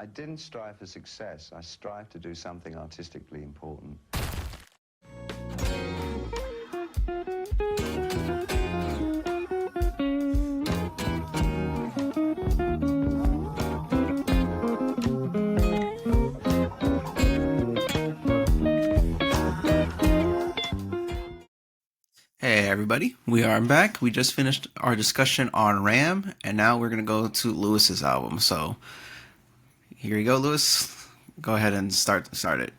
I didn't strive for success. I strived to do something artistically important. Hey everybody, we are back. We just finished our discussion on Ram, and now we're gonna go to Lewis's album. So here you go, Lewis. Go ahead and start it.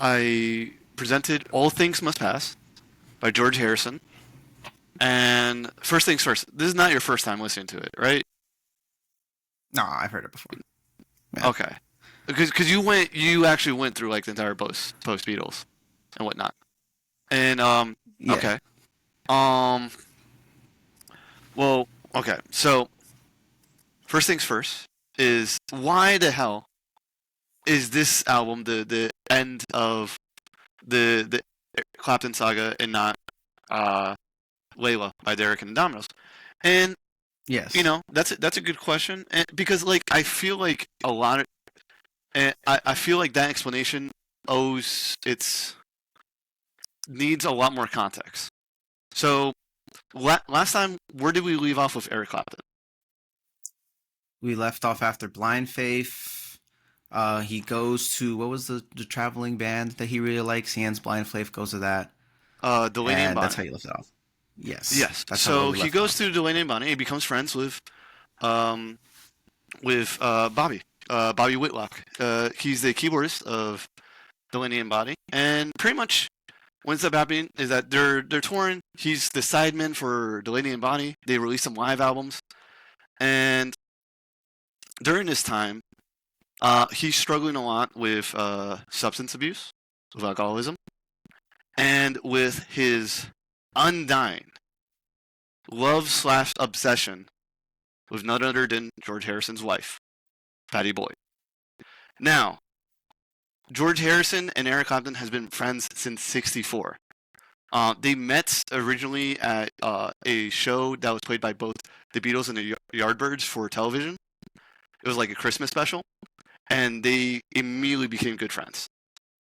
I presented All Things Must Pass by George Harrison. And first things first, this is not your first time listening to it, right? No, I've heard it before. Yeah. Okay. Because you actually went through like the entire post Beatles and whatnot. And Yeah. okay. Well, okay. So first things first is why the hell is this album the end of the Clapton saga and not Layla by Derek and the Dominoes? And Yes. that's a good question, and because like I feel like a lot of, and I feel like that explanation needs a lot more context. So last time, where did we leave off with Eric Clapton? We left off after Blind Faith. He goes to, what was the traveling band that he really likes? He ends Blind Faith, goes to that. Delaney and Bonnie. That's how you left it off. Yes. Yes. That's So he goes to Delaney and Bonnie. He becomes friends with Bobby Whitlock. He's the keyboardist of Delaney and Bonnie, and pretty much what ends up happening is that they're touring. He's the sideman for Delaney and Bonnie. They release some live albums, and during this time, he's struggling a lot with substance abuse, with alcoholism, and with his undying love/obsession with none other than George Harrison's wife, Patty Boyd. Now, George Harrison and Eric Clapton has been friends since '64. They met originally at a show that was played by both the Beatles and the Yardbirds for television. It was like a Christmas special, and they immediately became good friends.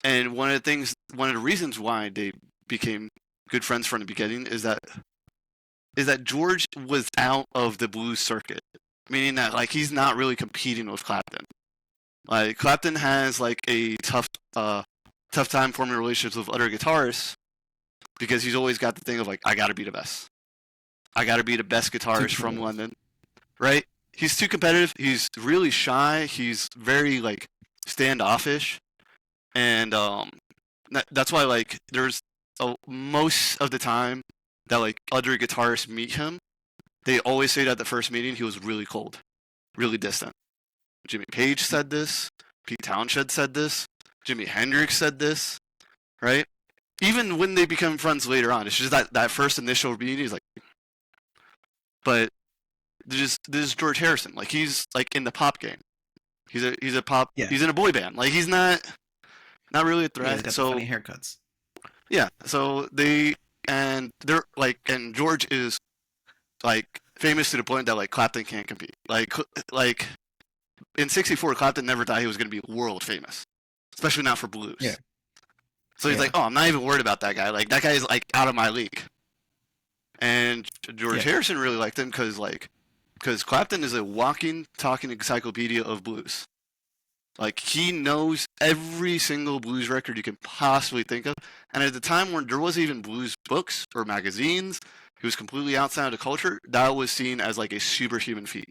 And one of the reasons why they became good friends from the beginning is that George was out of the blues circuit, meaning that like he's not really competing with Clapton. Like Clapton has like a tough time forming relationships with other guitarists because he's always got the thing of like I gotta be the best. I gotta be the best guitarist from London, right? He's too competitive. He's really shy. He's very like standoffish, and that's why like there's most of the time that like other guitarists meet him, they always say that at the first meeting he was really cold, really distant. Jimmy Page said this. Pete Townshend said this. Jimi Hendrix said this, right? Even when they become friends later on, it's just that first initial meeting. He's like, but this is George Harrison. Like he's like in the pop game. He's a pop. Yeah. He's in a boy band. Like he's not really a threat. Yeah, he's got the funny haircuts. Yeah. So they're like, and George is like famous to the point that like Clapton can't compete. Like in '64, Clapton never thought he was going to be world famous, especially not for blues. Yeah. So he's like, oh, I'm not even worried about that guy. Like that guy is like out of my league. And George Harrison really liked him because Clapton is a walking, talking encyclopedia of blues. Like he knows every single blues record you can possibly think of. And at the time when there wasn't even blues books or magazines, he was completely outside of the culture. That was seen as like a superhuman feat.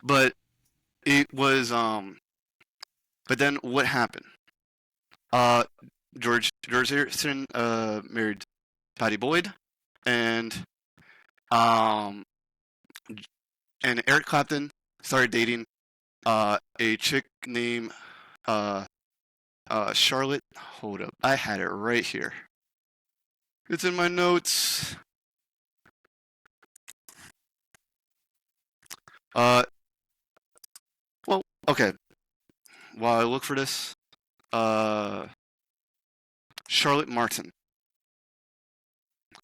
But it was but then what happened? George Harrison married Patty Boyd, and Eric Clapton started dating a chick named Charlotte. Hold up, I had it right here. It's in my notes. Well, okay. While I look for this, Charlotte Martin.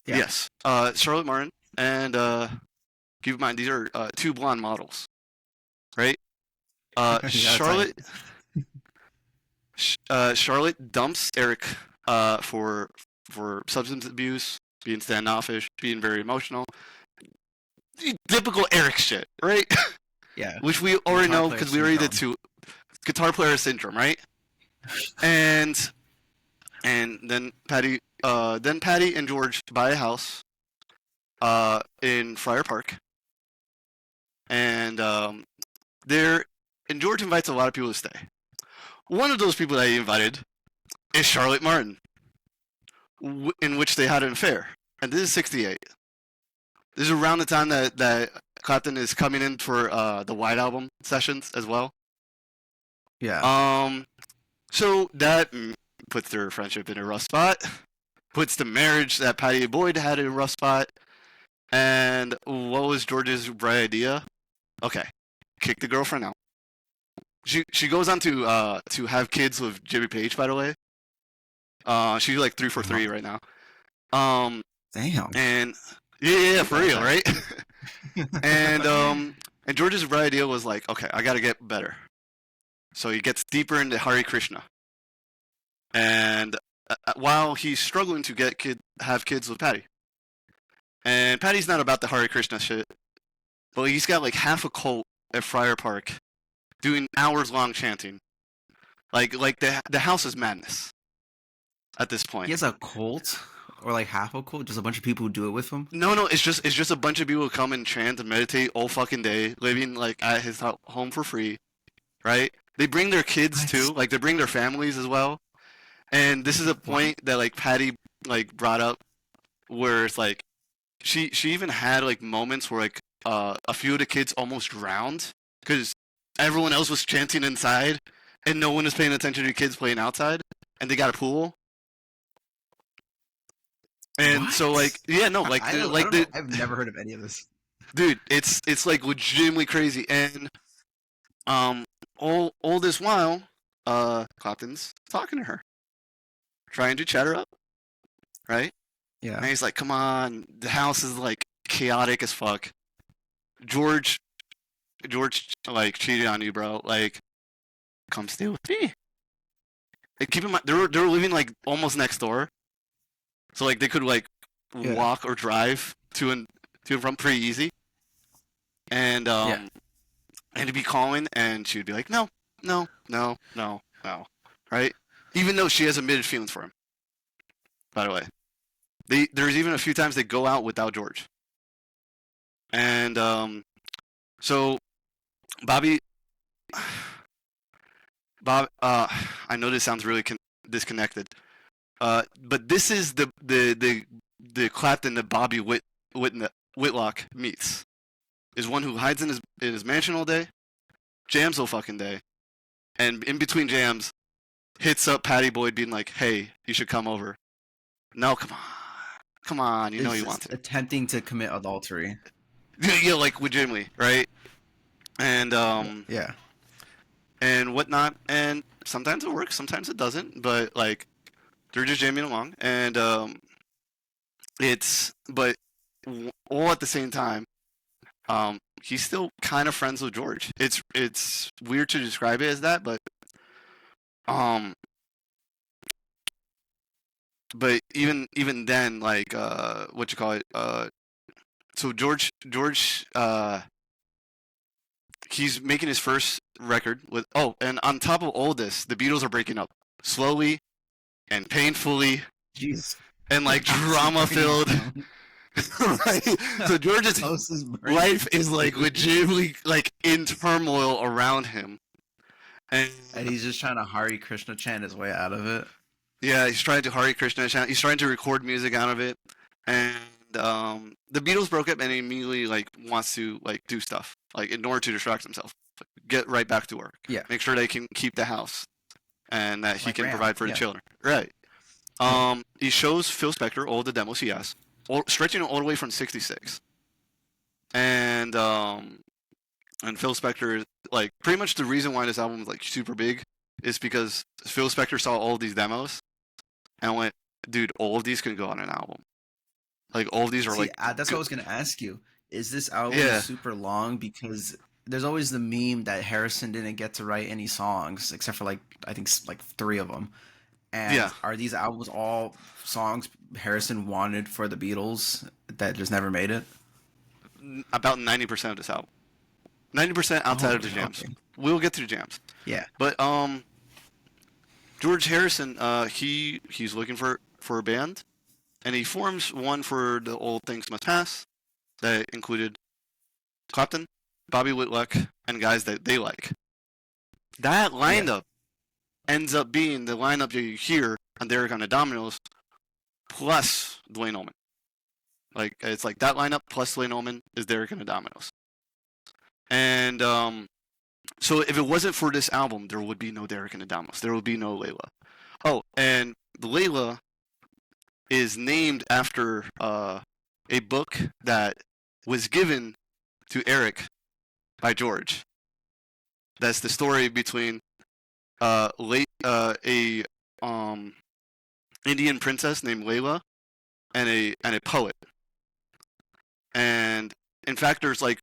Yeah. Yes, Charlotte Martin, and keep in mind these are two blonde models. right? Yeah, that's Charlotte right. Charlotte dumps Eric for substance abuse, being standoffish, being very emotional. Typical Eric shit, right? Yeah. Which we already Guitar know player because we already did syndrome. guitar player syndrome, right? And then Patty and George buy a house in Friar Park, and there and George invites a lot of people to stay. One of those people that he invited is Charlotte Martin, in which they had an affair. And this is '68. This is around the time that Clapton is coming in for the White Album sessions as well. Yeah. So that puts their friendship in a rough spot. Puts the marriage that Patty and Boyd had in a rough spot. And what was George's bright idea? Okay, kick the girlfriend out. She goes on to have kids with Jimmy Page, by the way. She's like 3 for 3 right now. Damn. And yeah, for real, right? and George's bright idea was like, okay, I gotta get better. So he gets deeper into Hare Krishna. And while he's struggling to have kids with Patty. And Patty's not about the Hare Krishna shit. But he's got like half a cult at Friar Park doing hours-long chanting. Like the house is madness at this point. He has a cult, or like half a cult, just a bunch of people who do it with him. No, it's just a bunch of people who come and chant and meditate all fucking day, living like at his home for free, right? They bring their kids too, like they bring their families as well. And this is a point that like Patty like brought up, where it's like she even had like moments where like a few of the kids almost drowned because everyone else was chanting inside and no one was paying attention to the kids playing outside, and they got a pool. And What? So like like I don't know. I've never heard of any of this. dude, it's like legitimately crazy. And all this while Clapton's talking to her, trying to chat her up, right? Yeah. And he's like, come on, the house is like chaotic as fuck. George like cheated on you, bro. Like, come stay with me. Like, keep in mind, they were living like almost next door, so like they could like walk or drive to and from pretty easy. And and to be calling, and she would be like, no, right? Even though she has admitted feelings for him. By the way, there's even a few times they go out without George. And so Bob, I know this sounds really disconnected, but this is the Clapton that Bobby Whitlock meets. Is one who hides in his mansion all day, jams all fucking day, and in between jams, hits up Patty Boyd being like, "Hey, you should come over." No, come on, you know you want to. Attempting to commit adultery. Yeah, like legitimately, right? And yeah, and whatnot, and sometimes it works, sometimes it doesn't, but like they're just jamming along, and but all at the same time, he's still kind of friends with George. It's weird to describe it as that, but even then, like what you call it, so George he's making his first record with and on top of all this, the Beatles are breaking up slowly and painfully. Jeez. And like drama filled. Right? So George's life is like legitimately like in turmoil around him. And he's just trying to Hare Krishna chant his way out of it. Yeah, he's trying to Hare Krishna chant. He's trying to record music out of it. And the Beatles broke up, and he immediately like wants to like do stuff like in order to distract himself, get right back to work. Yeah. Make sure they can keep the house and that he like can Ram. provide for the children. Right. He shows Phil Spector all the demos he has, stretching all the way from '66. And Phil Spector, like pretty much the reason why this album is like super big is because Phil Spector saw all of these demos and went, dude, all of these can go on an album. Like all of these are that's what I was gonna ask you. Is this album super long because there's always the meme that Harrison didn't get to write any songs except for like I think like 3 of them. And Yeah, are these albums all songs Harrison wanted for the Beatles that just never made it? about 90% of this album. 90% outside Oh, of the jams. okay. We'll get to the jams. Yeah. But George Harrison, he's looking for a band, and he forms one for the Old Things Must Pass that included Clapton, Bobby Whitlock, and guys that they like. That lineup ends up being the lineup you hear on Derek on the Dominoes plus Dwayne Allman. Like it's like that lineup plus Dwayne Allman is Derek and the Dominoes. And so if it wasn't for this album, there would be no Derek and the Dominoes. There would be no Layla. Oh, and Layla is named after a book that was given to Eric by George. That's the story between a Indian princess named Layla and a poet. And in fact, there's like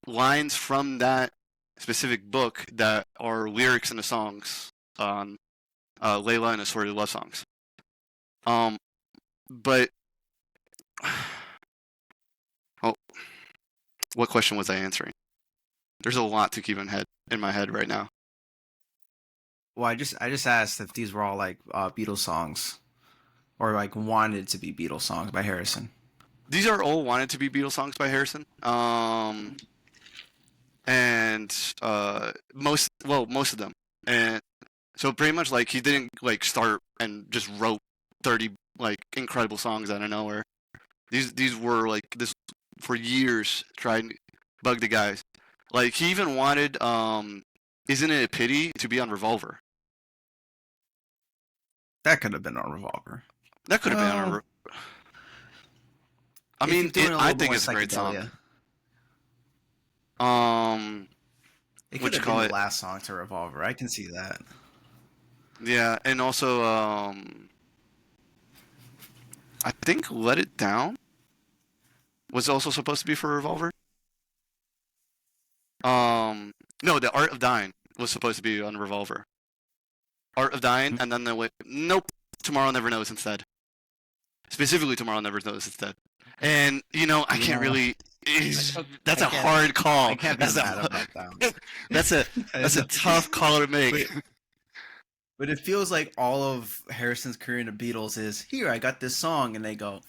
lines from that specific book that are lyrics in the songs on Layla and Assorted Love Songs. But oh, what question was I answering? There's a lot to keep in my head right now. Well, I just asked if these were all like Beatles songs, or like wanted to be Beatles songs by Harrison. These are all wanted to be Beatles songs by Harrison. And most of them. And so pretty much like he didn't like start and just wrote 30 like incredible songs out of nowhere. These were like this for years trying to bug the guys. Like he even wanted Isn't It a Pity to be on Revolver. That could have been on Revolver. That could have been on Revolver. I mean, I think it's a great song. It could What you have call been it? the last song to Revolver. I can see that. Yeah, and also I think Let It Down was also supposed to be for Revolver. No, The Art of Dying was supposed to be on Revolver. Art of Dying, and then nope, Tomorrow Never Knows instead. Specifically, Tomorrow Never Knows instead. And I can't really. That's a hard call. I can't be mad about that. That's a tough call to make. But it feels like all of Harrison's career in the Beatles is, here, I got this song, and they go,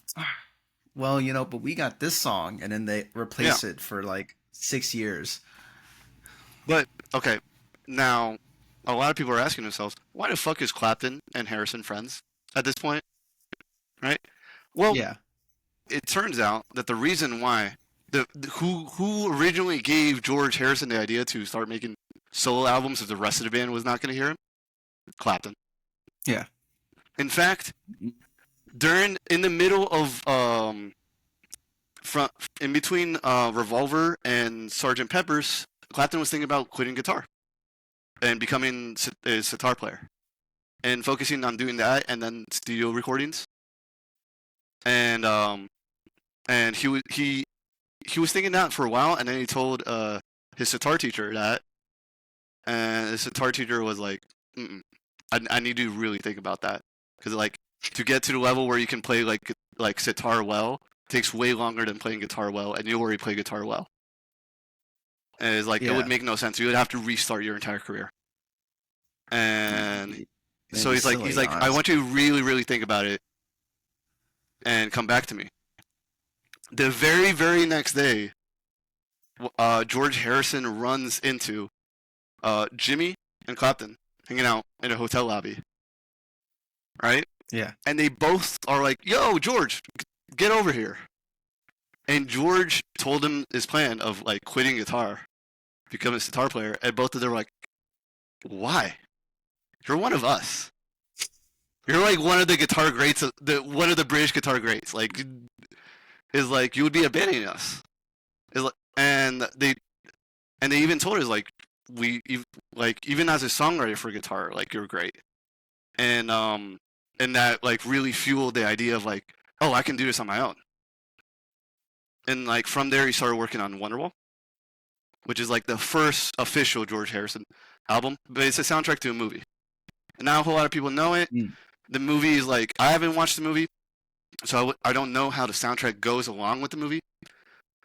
well, but we got this song, and then they replace it for like 6 years. But, okay, now, a lot of people are asking themselves, why the fuck is Clapton and Harrison friends at this point? Right? Well, yeah. It turns out that the reason why, who originally gave George Harrison the idea to start making solo albums if the rest of the band was not going to hear him? Clapton. Yeah. In fact, in the middle of in between Revolver and Sgt. Pepper's, Clapton was thinking about quitting guitar and becoming a sitar player and focusing on doing that and then studio recordings. And he was thinking that for a while, and then he told his sitar teacher that, and his sitar teacher was like, I need to really think about that, because like to get to the level where you can play like sitar well takes way longer than playing guitar well, and you already play guitar well. And it's like it would make no sense. You would have to restart your entire career. And so he's like, honestly. I want you to really, really think about it and come back to me. The very, very next day, George Harrison runs into Jimmy and Clapton hanging out in a hotel lobby. Right? Yeah. And they both are like, yo, George, get over here. And George told him his plan of like quitting guitar, becoming a sitar player, and both of them were like, why? You're one of us. You're like one of the guitar greats, one of the British guitar greats. Like, is like you would be abandoning us. And they even told us like even as a songwriter for guitar, like you're great. And that like really fueled the idea of like, oh, I can do this on my own. And like from there, he started working on Wonderwall. which is like the first official George Harrison album, but it's a soundtrack to a movie. And not a whole lot of people know it. Mm. The movie is like, I haven't watched the movie, so I don't know how the soundtrack goes along with the movie.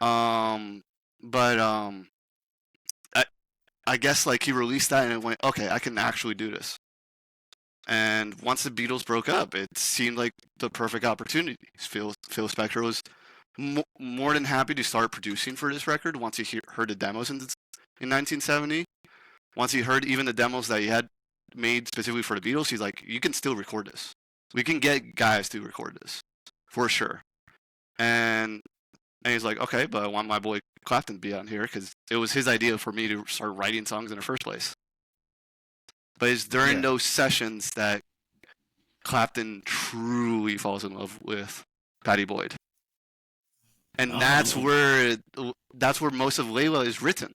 But I guess like he released that and it went, okay, I can actually do this. And once the Beatles broke up, it seemed like the perfect opportunity. Phil Spector was more than happy to start producing for this record once he heard the demos in 1970. Once he heard even the demos that he had made specifically for the Beatles, he's like, you can still record this. We can get guys to record this, for sure. And he's like, okay, but I want my boy Clapton to be on here because it was his idea for me to start writing songs in the first place. But it's during those sessions that Clapton truly falls in love with Pattie Boyd. And that's where most of Layla is written.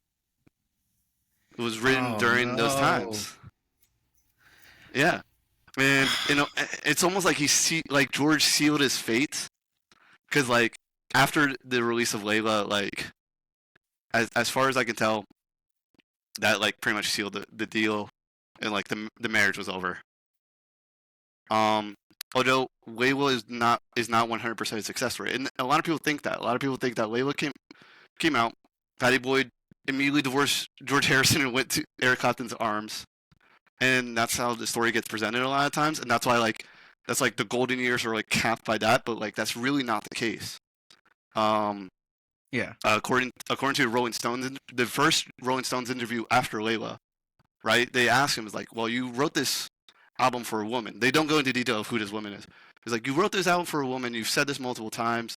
It was written during those times. Yeah. And it's almost like George sealed his fate, because like after the release of Layla, like as far as I can tell, that like pretty much sealed the deal, and like the marriage was over. Although Layla is not 100% a success rate, and a lot of people think that. A lot of people think that Layla came out, Pattie Boyd immediately divorced George Harrison and went to Eric Clapton's arms. And that's how the story gets presented a lot of times, and that's why that's like the golden years are like capped by that, but like that's really not the case. According to Rolling Stones, the first Rolling Stones interview after Layla, right? They asked him, like, well, you wrote this album for a woman. They don't go into detail of who this woman is. He's like, you wrote this album for a woman. You've said this multiple times,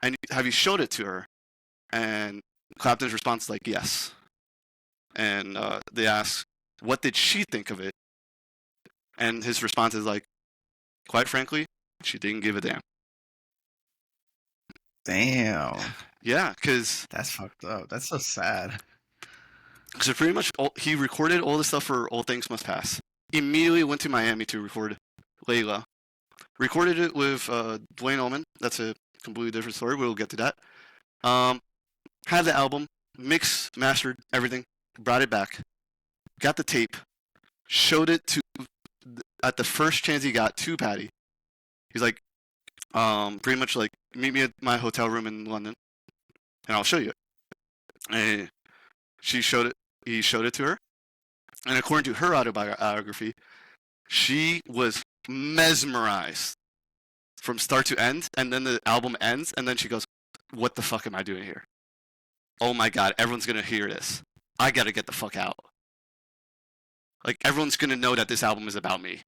and have you showed it to her? And Clapton's response is like, yes. And they ask, what did she think of it? And his response is like, quite frankly, she didn't give a damn. Damn. Yeah, because that's fucked up. That's so sad. So pretty much he recorded all the stuff for All Things Must Pass. Immediately went to Miami to record Layla. Recorded it with Dwayne Allman. That's a completely different story. We'll get to that. Had the album, mixed, mastered, everything. Brought it back. Got the tape. Showed it at the first chance he got to Pattie. He's like, pretty much like, meet me at my hotel room in London, and I'll show you it. And he showed it to her. And according to her autobiography, she was mesmerized from start to end, and then the album ends, and then she goes, what the fuck am I doing here? Oh my god, everyone's gonna hear this. I gotta get the fuck out. Like, everyone's gonna know that this album is about me.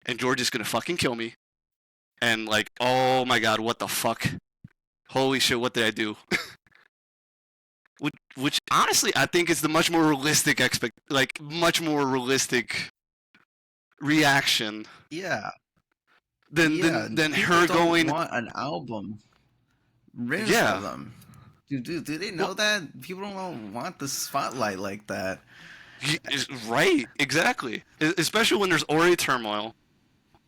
And George is gonna fucking kill me. And like, oh my god, what the fuck? Holy shit, what did I do? Which honestly, I think is the much more realistic reaction. Yeah. Than her going. Want an album written for them. Do they know that people don't want the spotlight like that? Right, exactly. Especially when there's already turmoil.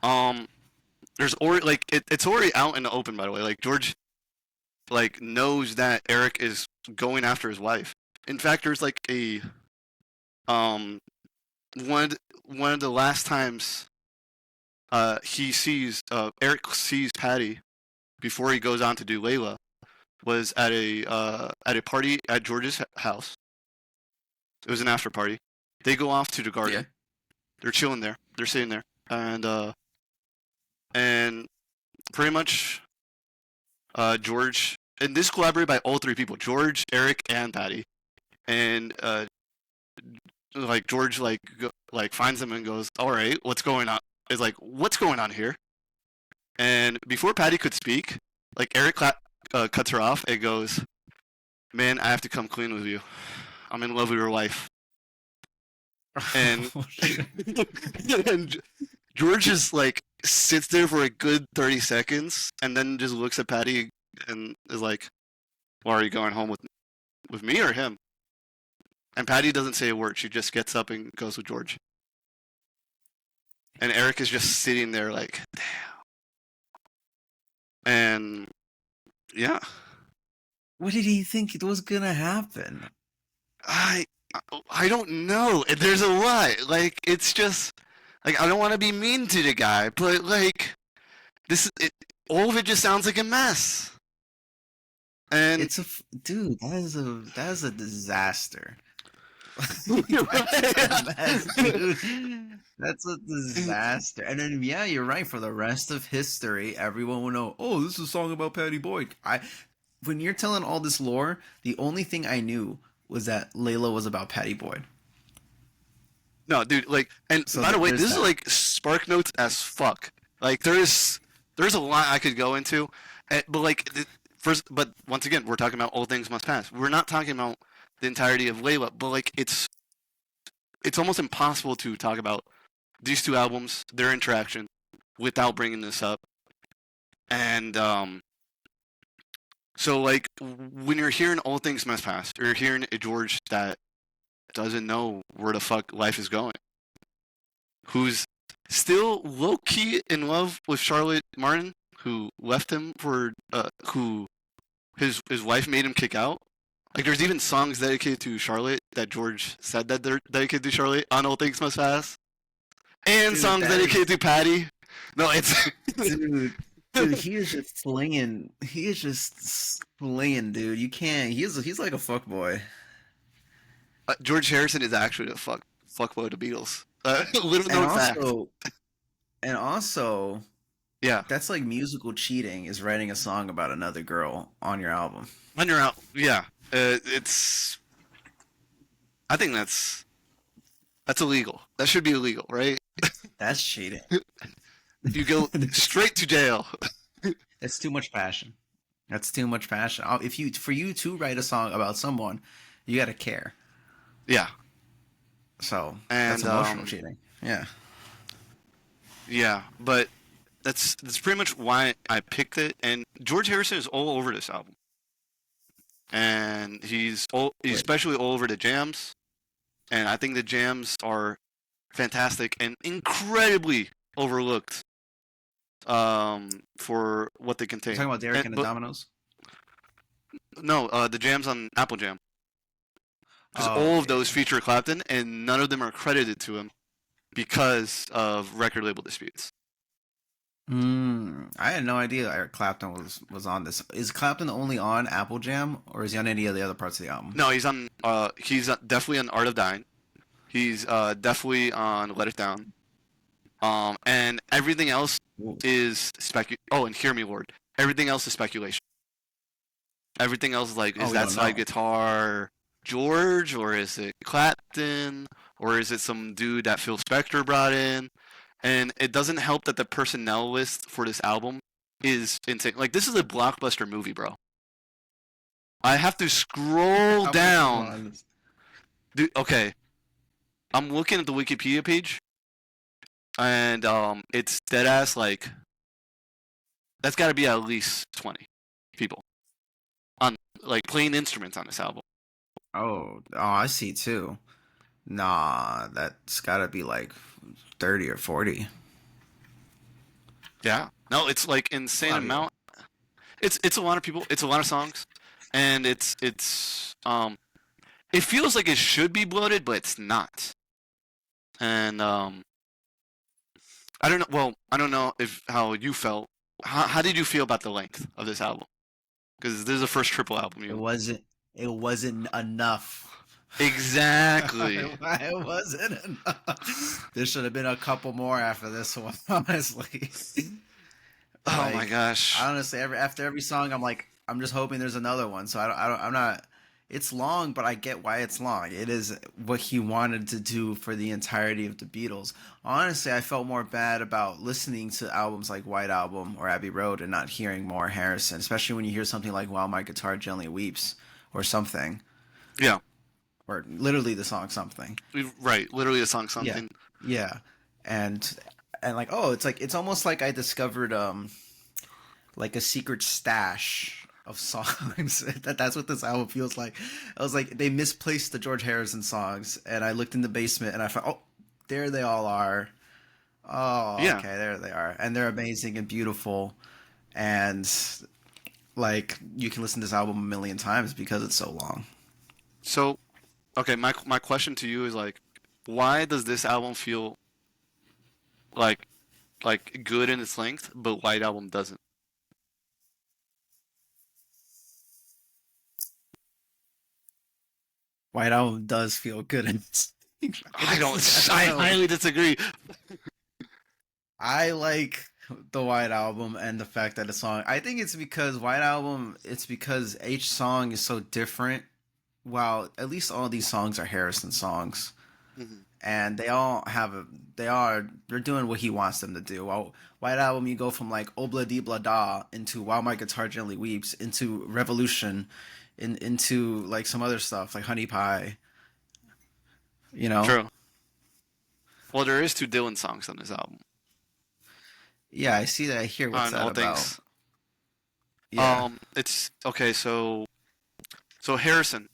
There's already like it's already out in the open. By the way, like George, like knows that Eric is going after his wife. In fact, there's like a one of the last times he sees Eric sees Pattie before he goes on to do Layla was at a party at George's house. It was an after party. They go off to the garden. Yeah. They're chilling there. They're sitting there, and pretty much George, and this collaborated by all three people: George, Eric, and Pattie. And like George like finds them and goes, "All right, what's going on?" Is like, "What's going on here?" And before Pattie could speak, like Eric cuts her off and goes, "Man, I have to come clean with you. I'm in love with your wife." And, and George just like sits there for a good 30 seconds and then just looks at Pattie and is like, well, are you going home with me or him? And Pattie doesn't say a word. She just gets up and goes with George. And Eric is just sitting there like, damn. And yeah. What did he think was gonna happen? I I don't know. There's a lot. Like it's just like I don't want to be mean to the guy, but like all of it just sounds like a mess. And It's dude. That is a disaster. You're That's a right. mess, dude. That's a disaster. And then yeah, you're right. For the rest of history, everyone will know. Oh, this is a song about Patty Boyd. When you're telling all this lore, the only thing I knew was that Layla was about Patty Boyd. No, dude, like, and So by the way, there's this is that. like spark notes as fuck. Like, there's a lot I could go into, but like, first, but once again, we're talking about All Things Must Pass. We're not talking about the entirety of Layla, but like, it's almost impossible to talk about these two albums, their interaction, without bringing this up. And so like, when you're hearing All Things Must Pass, or you're hearing a George that doesn't know where the fuck life is going, who's still low key in love with Charlotte Martin, who left him for who his wife made him kick out. Like there's even songs dedicated to Charlotte that George said that they're dedicated to Charlotte on All Things Must Pass, and Dude, songs that dedicated is to Patty. No, it's dude. Dude, he is just slinging. He is just slinging, dude. You can't. He's like a fuck boy. George Harrison is actually a fuckboy of the Beatles. Little And known fact. also, Yeah, that's like musical cheating. Is writing a song about another girl on your album. when you're out, yeah, it's. I think that's illegal. That should be illegal, right? That's cheating. You go straight to jail. It's too much passion. That's too much passion. For you to write a song about someone, you gotta care. Yeah, So and that's emotional cheating. Yeah. yeah, but that's pretty much why I picked it. And George Harrison is all over this album, and he's Wait. especially all over the jams. And I think the jams are fantastic and incredibly overlooked for what they contain. Talking about Derek and the but, Dominoes. no, the jams on Apple Jam. Because Oh, all of yeah. those feature Clapton, and none of them are credited to him because of record label disputes. I had no idea Eric Clapton was on this. Is Clapton only on Apple Jam, or is he on any of the other parts of the album? No, he's on. He's definitely on Art of Dying. He's definitely on Let It Down. And everything else Ooh. is Oh, and Hear Me, Lord. Everything else is speculation. Everything else is like, Oh, is we that don't side know. guitar George, or is it Clapton, or is it some dude that Phil Spector brought in? And it doesn't help that the personnel list for this album is insane. Like, this is a blockbuster movie, bro. I have to scroll How many down. people on this? Dude, okay, I'm looking at the Wikipedia page, and it's dead ass like that's got to be at least 20 people on like playing instruments on this album. Oh, I see too. Nah, that's gotta be like 30 or 40. Yeah, no, it's like insane Lot of people. amount. It's a lot of people. It's a lot of songs, and it feels like it should be bloated, but it's not. And I don't know. Well, I don't know if how you felt. How did you feel about the length of this album? Because this is the first triple album. It wasn't enough. Exactly. It wasn't enough. There should have been a couple more after this one, honestly. Oh my Like, gosh. honestly, after every song, I'm just hoping there's another one. So I'm not. It's long, but I get why it's long. It is what he wanted to do for the entirety of the Beatles. Honestly, I felt more bad about listening to albums like White Album or Abbey Road and not hearing more Harrison, especially when you hear something like While My Guitar Gently Weeps or something, Yeah. or literally the song Something. Right. Literally a song Yeah, something. yeah, and like, oh, it's almost like I discovered like a secret stash of songs. That's what this album feels like. I was like, they misplaced the George Harrison songs, and I looked in the basement and I found, oh, there they all are. Oh, Yeah. okay, there they are, and they're amazing and beautiful, and like you can listen to this album a million times because it's so long. So Okay, my question to you is like, why does this album feel like good in its length, but White Album doesn't? White Album does feel good. I don't. I highly disagree. I like the White Album and the fact that it's long. I think it's because White Album. It's because each song is so different. Well, at least all these songs are Harrison songs, Mhm. and they all have a. They're doing what he wants them to do. Well, White Album, you go from like Obla Di Bla Da into While My Guitar Gently Weeps into Revolution, into like some other stuff like Honey Pie. You know. True. Well, there is two Dylan songs on this album. Yeah, I see that. I hear what's On that All about. Things. Yeah. It's okay. So Harrison.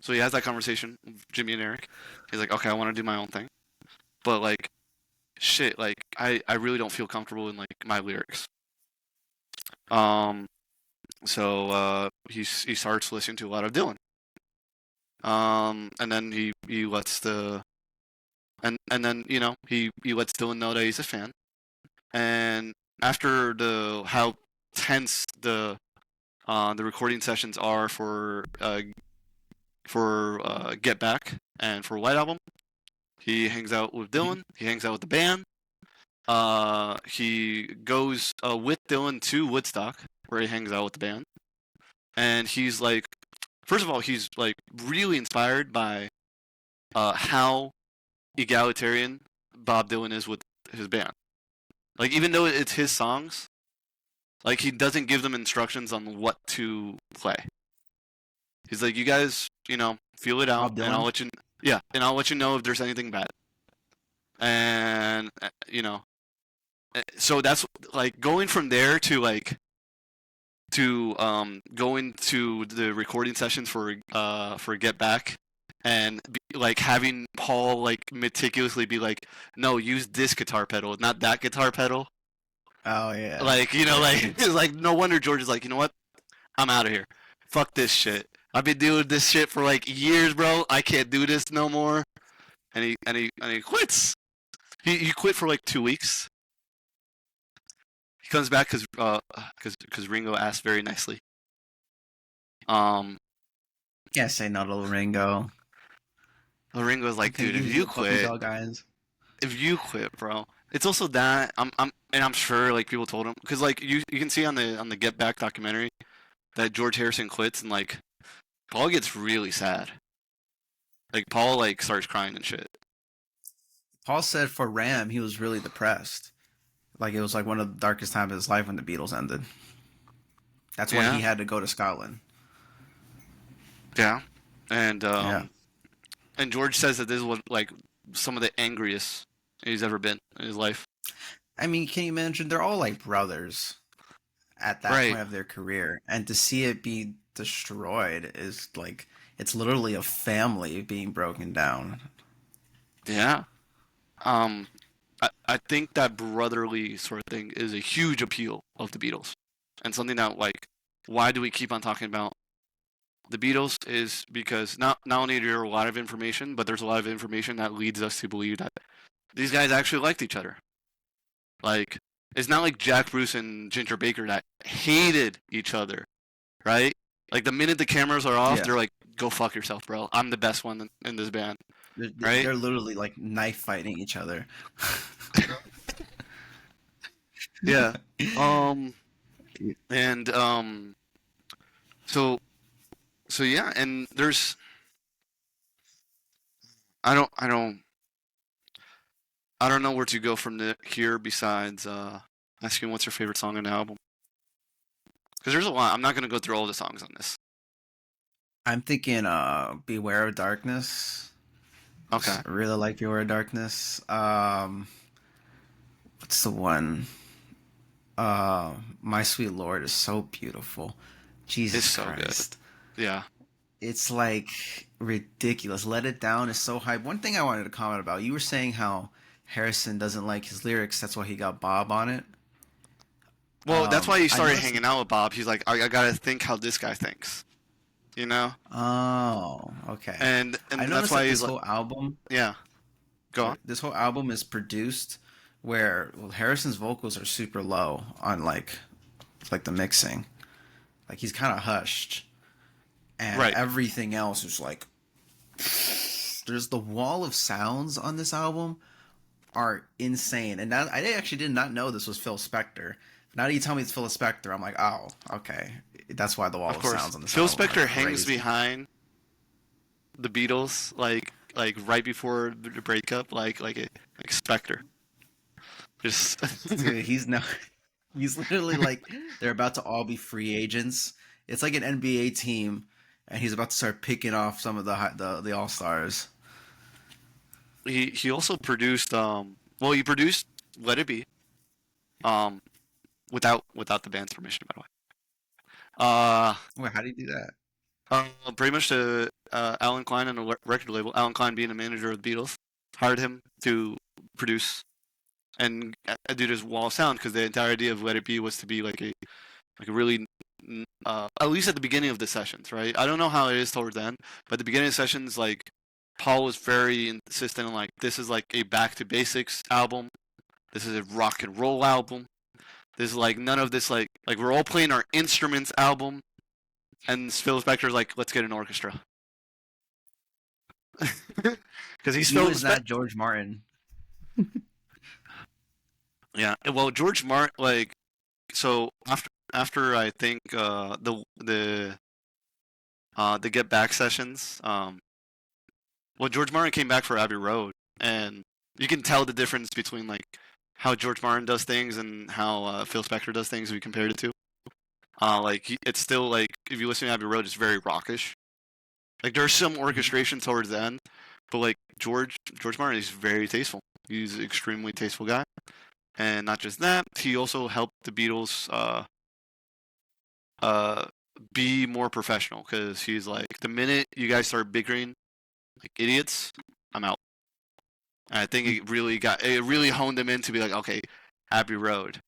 So he has that conversation with Jimmy and Eric. He's like, okay, I want to do my own thing, but like, shit, like I really don't feel comfortable in like my lyrics. Um, so he starts listening to a lot of Dylan. And then he lets and then he lets Dylan know that he's a fan. And after how tense the recording sessions are for Get Back and for White Album, he hangs out with Dylan. He hangs out with the band. He goes with Dylan to Woodstock, where he hangs out with the band. And he's like, first of all, he's like really inspired by how egalitarian Bob Dylan is with his band. Like, even though it's his songs, like, he doesn't give them instructions on what to play. He's like, you guys, feel it out, and I'll let you know if there's anything bad. And so that's like going from there to like going to the recording sessions for Get Back, and like having Paul like meticulously be like, no, use this guitar pedal, not that guitar pedal. Oh yeah. Like, like it's like, no wonder George is like, you know what? I'm out of here. Fuck this shit. I've been doing this shit for like years, bro. I can't do this no more. And he quits. He quit for like 2 weeks. He comes back because Ringo asked very nicely. Can't say no to Ringo. Ringo's like, dude, if you quit, bro. It's also that I'm sure like people told him, because like you can see on the Get Back documentary that George Harrison quits, and like Paul gets really sad. Like Paul like starts crying and shit. Paul said for Ram he was really depressed. Like it was like one of the darkest times of his life when the Beatles ended. That's when he had to go to Scotland. Yeah, and and George says that this was like some of the angriest he's ever been in his life. I mean, can you imagine? They're all like brothers at that point of their career, and to see it be destroyed is like, it's literally a family being broken down. Yeah. I think that brotherly sort of thing is a huge appeal of the Beatles, and something that like, why do we keep on talking about the Beatles is because not only are there a lot of information, but there's a lot of information that leads us to believe that these guys actually liked each other. Like, it's not like Jack Bruce and Ginger Baker that hated each other, right? Like, the minute the cameras are off, they're like, go fuck yourself, bro. I'm the best one in this band. Right? They're literally like knife fighting each other. Yeah. And so yeah, and there's I don't know where to go from here besides asking what's your favorite song on the album. Because there's a lot. I'm not gonna go through all the songs on this. I'm thinking Beware of Darkness. Okay. I really like Beware of Darkness. What's the one? My Sweet Lord is so beautiful. Jesus Christ. It's so good. Yeah. It's like ridiculous. Let It Down is so hype. One thing I wanted to comment about, you were saying how Harrison doesn't like his lyrics. That's why he got Bob on it. Well, that's why he started hanging out with Bob. He's like, I gotta think how this guy thinks. you know, Oh, okay. and I that's noticed why that he's this like, whole album, yeah, go on. this whole album is produced where Harrison's vocals are super low on like the mixing. Like he's kind of hushed, and Right. everything else is like there's the wall of sounds on this album are insane. And now I actually did not know this was Phil Spector. Now that you tell me it's Phil Spector, I'm like, oh, okay, that's why the wall Of of course, sounds on this Phil album are Spector hangs crazy. behind the Beatles like right before the breakup, like Spector. Just Dude, he's no, he's literally like they're about to all be free agents. It's like an NBA team, and he's about to start picking off some of the all stars. he also produced well, he produced Let It Be um without the band's permission, by the way. Uh, Wait, how do you do that? Pretty much the Alan Klein and the record label. Alan Klein, being a manager of the Beatles, hired him to produce and do this wall of sound, because the entire idea of Let It Be was to be like a really at least at the beginning of the sessions, right? I don't know how it is towards the end, but at the beginning of the sessions, like Paul was very insistent on like this is like a back to basics album. This is a rock and roll album. This is like none of this like we're all playing our instruments album. And Phil Spector's like, let's get an orchestra. Because he's He Phil was not George Martin. Yeah, well, George Martin, like, so after I think the Get Back sessions, well, George Martin came back for Abbey Road, and you can tell the difference between like how George Martin does things and how Phil Spector does things. We compared it to, it's still like if you listen to Abbey Road, it's very rockish. Like there's some orchestration towards the end, but like George Martin is very tasteful. He's an extremely tasteful guy. And not just that, he also helped the Beatles be more professional, because he's like, the minute you guys start bickering like idiots, I'm out. And I think it really honed them in to be like, okay, Abbey Road,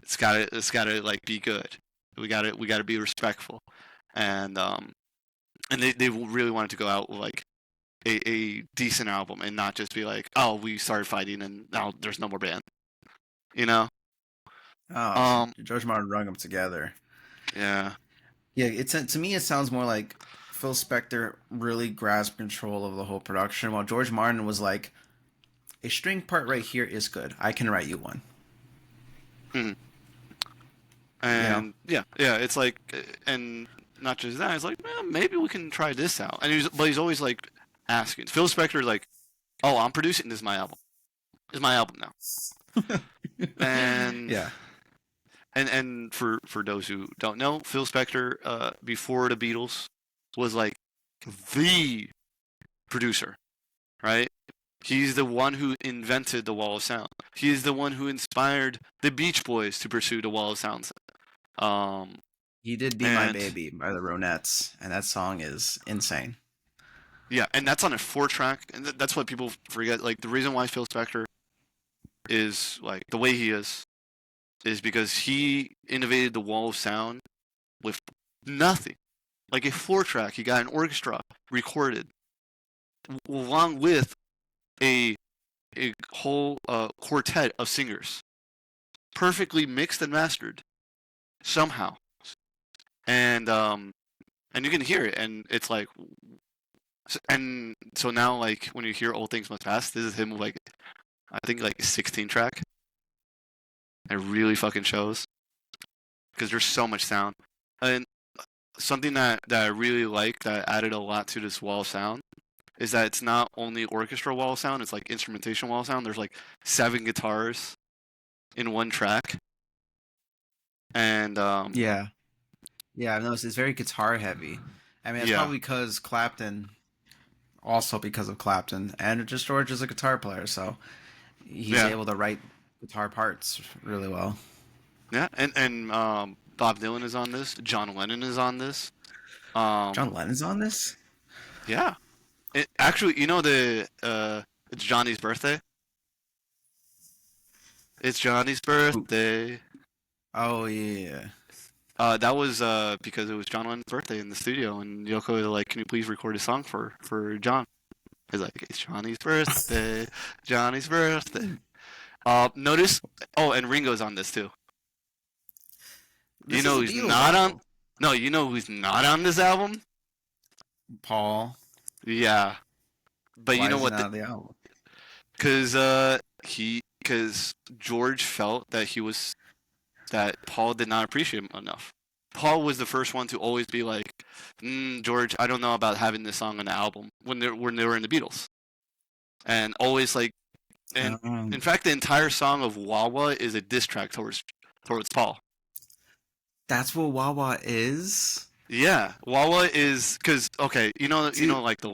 it's gotta like be good. We gotta be respectful, and they really wanted to go out with like a decent album and not just be like, oh, we started fighting and now there's no more band, you know. Oh, so Um, George Martin rung them together. yeah, Yeah, to me it sounds more like Phil Spector really grasped control of the whole production, while George Martin was like, a string part right here is good. I can write you one. mhm. You know? And yeah, it's like, and not just that, it's like, well, maybe we can try this out. And he's always like asking. Phil Spector is like, oh, I'm producing this. Is my album. It's my album now. And Yeah. and for those who don't know, Phil Spector, before the Beatles, was like the producer, right? He's the one who invented the wall of sound. He's the one who inspired the Beach Boys to pursue the wall of sound. Um, He did Be My and Baby by the Ronettes, and that song is insane. yeah, and that's on a 4-track, and that's what people forget. Like the reason why Phil Spector is like the way he is because he innovated the wall of sound with nothing. Like a 4-track, he got an orchestra recorded along with a whole quartet of singers, perfectly mixed and mastered somehow, and you can hear it, and it's like, and so now like when you hear Old Things Must Pass, this is him with like I think like a 16-track. It really fucking shows because there's so much sound, and something that I really like that added a lot to this wall of sound is that it's not only orchestra wall of sound, it's like instrumentation wall of sound. There's like 7 guitars in one track, and Yeah. Yeah, I've noticed it's very guitar heavy. I mean, it's yeah, probably because Clapton, also because of Clapton, and just George is a guitar player, so he's yeah, able to write guitar parts really well. yeah, and Bob Dylan is on this. John Lennon is on this. Um, John Lennon's on this? yeah, actually, it's Johnny's birthday. It's Johnny's Who? birthday. Oh, yeah. That was because it was John Lennon's birthday in the studio, and Yoko was like, "Can you please record a song for John?" He's like, "It's Johnny's birthday, Johnny's birthday." Notice. Oh, and Ringo's on this too. This You know is a who's Beatles not album. on? No, you know who's not on this album? Paul. Yeah, but Why you know is what? he not on the album? Because George felt that Paul did not appreciate him enough. Paul was the first one to always be like, George, I don't know about having this song on the album when they were in the Beatles, and always like, and in fact, the entire song of Wawa is a diss track towards Paul. That's what Wawa is. Yeah, Wawa is because okay, you know, like the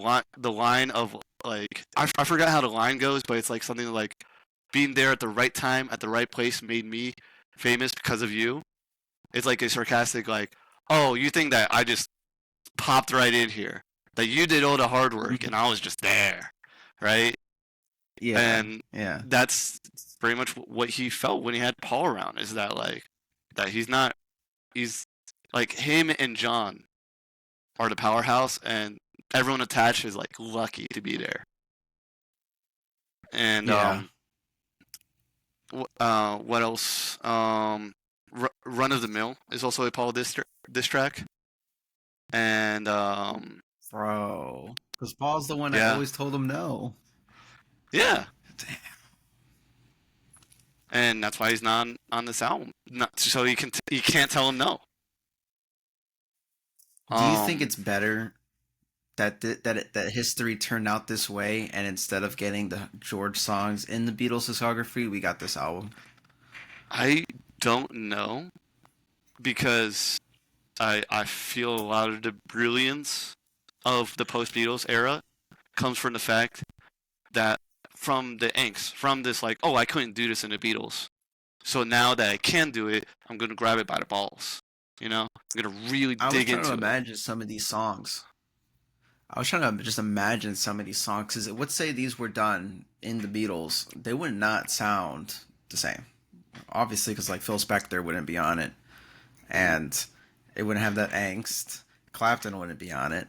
line of like I forgot how the line goes, but it's like something like being there at the right time at the right place made me famous because of you. It's like a sarcastic like, oh, you think that I just popped right in here, that you did all the hard work and I was just there, right? Yeah, And yeah. that's pretty much what he felt when he had Paul around. Is that like that he's like him and John are the powerhouse, and everyone attached is like lucky to be there. And Yeah. what else? Run of the Mill is also a Paul diss track, and Bro, because Paul's the one that yeah, always told him no. yeah, Damn. and that's why he's not on this album. Not so you can't tell him no. Do you think it's better that that history turned out this way, and instead of getting the George songs in the Beatles discography, we got this album? I don't know because I feel a lot of the brilliance of the post Beatles era comes from the fact that from the angst, from this like, oh, I couldn't do this in the Beatles, so now that I can do it, I'm gonna grab it by the balls. You know, I'm gonna really I was dig trying into to it. imagine some of these songs. I was trying to just imagine some of these songs. Because let's say these were done in the Beatles, they would not sound the same. Obviously, because like Phil Spector wouldn't be on it, and it wouldn't have that angst. Clapton wouldn't be on it.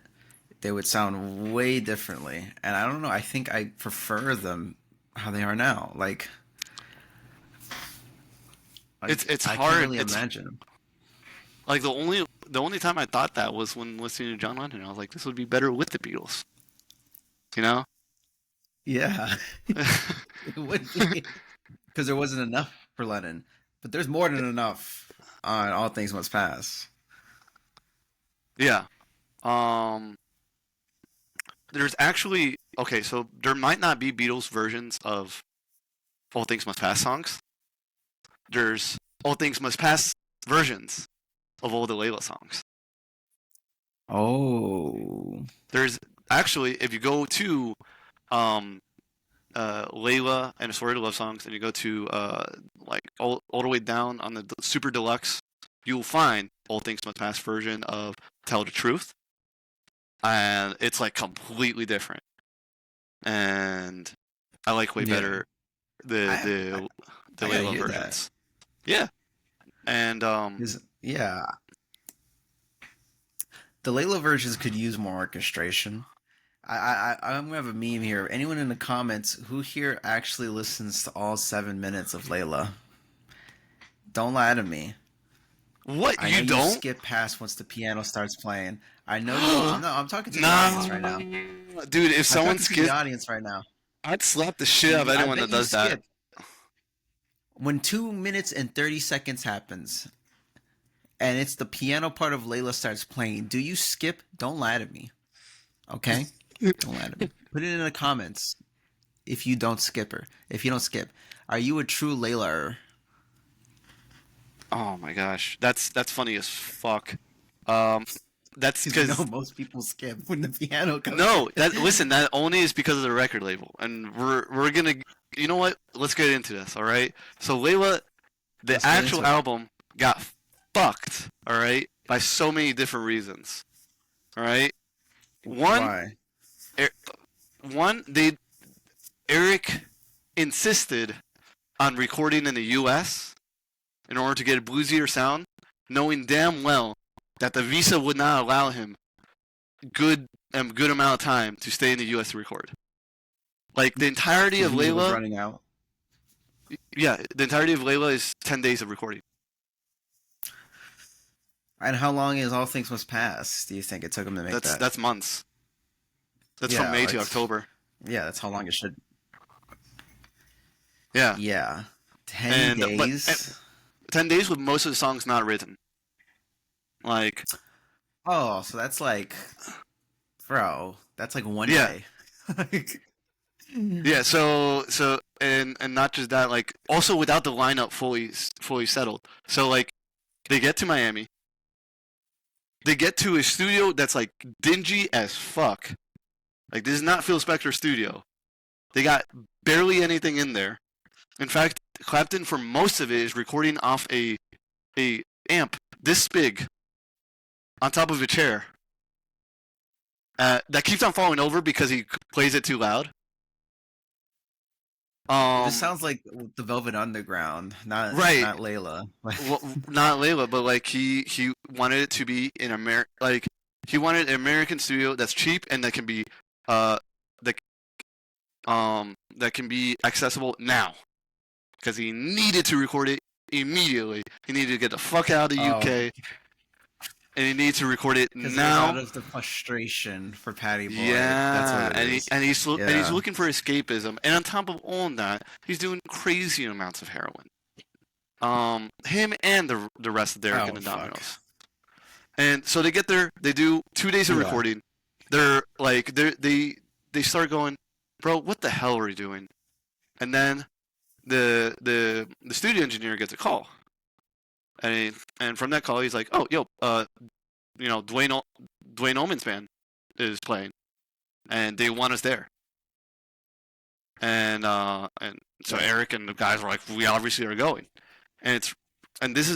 They would sound way differently. And I don't know. I think I prefer them how they are now. Like It's I hard. can't really It's imagine them. like the only time I thought that was when listening to John Lennon. I was like, this would be better with the Beatles. You know? Yeah, it would be because there wasn't enough for Lennon, but there's more than enough on All Things Must Pass. Yeah. Um. There's actually okay. So there might not be Beatles versions of All Things Must Pass songs. There's All Things Must Pass versions of all the Layla songs. Oh, There's actually, if you go to um, Layla and Assorted Love Songs, and you go to like all the way down on the Super Deluxe, you'll find All Things Must Pass version of Tell the Truth, and it's like completely different. And I like way yeah. better the I the the I gotta Layla hear versions. Yeah, and that. Yeah, the Layla versions could use more orchestration. I'm gonna have a meme here. Anyone in the comments who here actually listens to all 7 minutes of Layla? Don't lie to me. what I know you you don't? skip past once the piano starts playing. I know you don't. I'm talking to the audience right now. No, dude. If I'm someone talking to the skips, audience right now. I'd slap the shit out of anyone that bet you does that. skip. When 2 minutes and 30 seconds happens, and it's the piano part of Layla starts playing, do you skip? Don't lie to me. Okay? Don't lie to me. Put it in the comments if you don't skip her. If you don't skip. Are you a true Layla-er? Oh my gosh, that's funny as fuck. That's Because you because know most people skip when the piano comes. no, that only is because of the record label, and we're gonna, you know what? Let's get into this, all right? So Layla, the Let's get actual into it. album got fucked, all right, by so many different reasons, all right. Why? One, Eric insisted on recording in the U.S. in order to get a bluesier sound, knowing damn well that the visa would not allow him good amount of time to stay in the U.S. to record. Like the entirety of He was Layla, running out. yeah, the entirety of Layla is 10 days of recording. And how long is All Things Must Pass? Do you think it took him to make that? That's months. That's Yeah, from May to it's- October. Yeah, that's how long it should. Yeah, Yeah, 10 And- but- days. 10 days with most of the songs not written. Like, Oh, so that's like, bro, that's like one Yeah. day. Like, yeah. So and not just that, like also without the lineup fully settled. So like, they get to Miami. They get to a studio that's like dingy as fuck. Like this is not Phil Spector's studio. They got barely anything in there. In fact, Clapton for most of it is recording off a amp this big on top of a chair that keeps on falling over because he plays it too loud. this sounds like the Velvet Underground, not Right. not Layla. Like, Well, not Layla, but like he wanted it to be in he wanted an American studio that's cheap and that can be that can be accessible now, because he needed to record it immediately. He needed to get the fuck out of the Oh. UK, and he needed to record it because now. out of the frustration for Patty Boy. Yeah, that's what it is. and he's Yeah. looking for escapism, and on top of all that, he's doing crazy amounts of heroin. Him and the rest of Derek Oh, and the fuck. Dominoes. And so they get there. They do 2 days of Yeah. recording. They're like they start going, bro, what the hell are we doing? And then the studio engineer gets a call, and from that call he's like, oh, yo, Dwayne Ullman's band is playing, and they want us there. And so Eric and the guys were like, we obviously are going, and this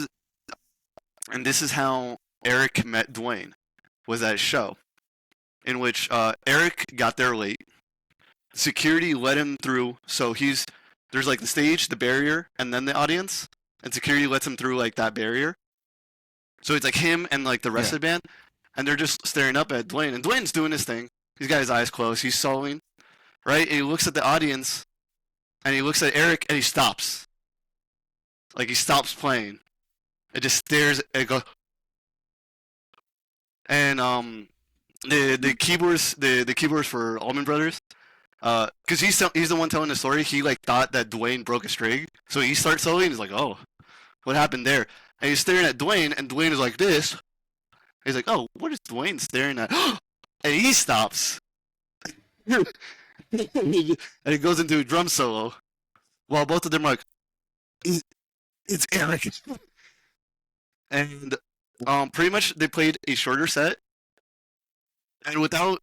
is how Eric met Dwayne, was at a show, in which Eric got there late. Security let him through, so there's like the stage, the barrier, and then the audience, and security lets him through like that barrier. So it's like him and like the rest of the band, and they're just staring up at Dwayne, and Dwayne's doing his thing. He's got his eyes closed. He's soloing, right? And he looks at the audience, and he looks at Eric, and he stops. Like he stops playing. It just stares and goes. And the keyboards for Allman Brothers, because he's the one telling the story. He like thought that Dwayne broke a string, so he starts soloing. And he's like, oh, what happened there? And he's staring at Dwayne, and Dwayne is like this. He's like, oh, what is Dwayne staring at? And he stops. And he goes into a drum solo, while both of them are like, it's Eric. And pretty much they played a shorter set, and without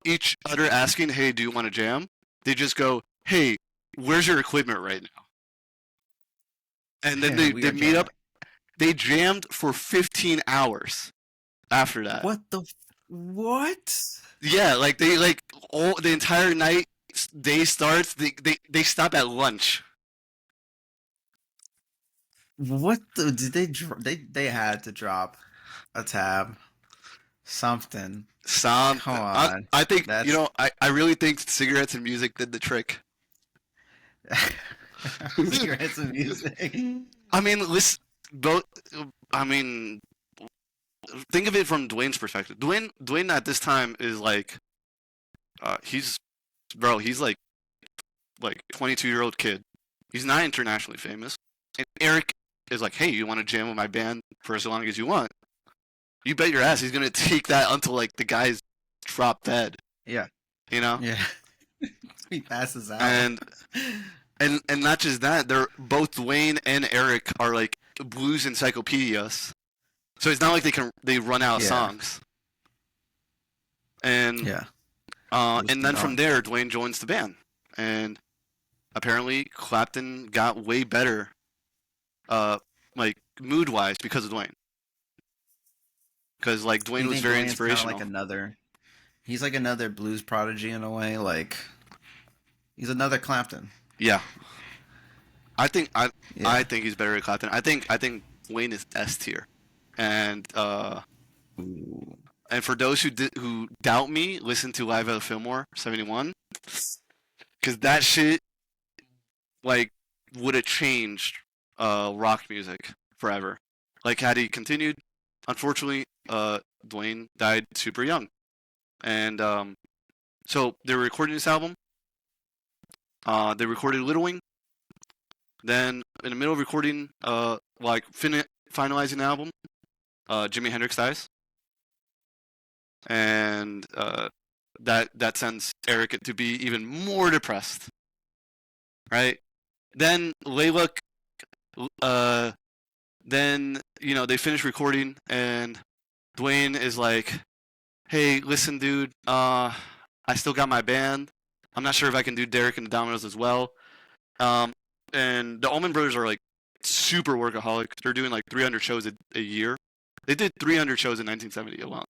each other asking, hey, do you want to jam? They just go, hey, where's your equipment right now? And then Yeah, they we are meet up. jamming. They jammed for 15 hours after that. What the? What? Yeah, like they all the entire night. Day starts. They stop at lunch. What the? Did they had to drop a tab, something. Come on. I think That's- I really think cigarettes and music did the trick. Cigarettes and music. I mean, listen, both. I mean, think of it from Dwayne's perspective. Dwayne at this time is like, he's like 22-year-old kid. He's not internationally famous. And Eric is like, hey, you want to jam with my band for as long as you want? You bet your ass he's gonna take that until like the guy's drop dead. Yeah. You know? Yeah. He passes out. And not just that, they're both Dwayne and Eric are like blues encyclopedias. So it's not like they run out of Yeah. songs. And yeah. and then from there, Dwayne joins the band, and apparently Clapton got way better, like mood-wise because of Dwayne. Because like Dwayne You was think very Dwayne's kinda inspirational. He's like another blues prodigy in a way. Like he's another Clapton. Yeah, I think Yeah. think he's better at Clapton. I think Dwayne is S tier. And Ooh. and for those who doubt me, listen to Live at Fillmore '71, because that shit like would have changed rock music forever. Like had he continued, unfortunately, Dwayne died super young, and so they were recording this album. They recorded Little Wing. Then in the middle of recording, like finalizing the album, Jimi Hendrix dies, and that sends Eric to be even more depressed. Right? Then Layla, then they finish recording, and Dwayne is like, "Hey, listen, dude, I still got my band. I'm not sure if I can do Derek and the Dominoes as well." And the Allman Brothers are like super workaholic. They're doing like 300 shows a year. They did 300 shows in 1970 alone.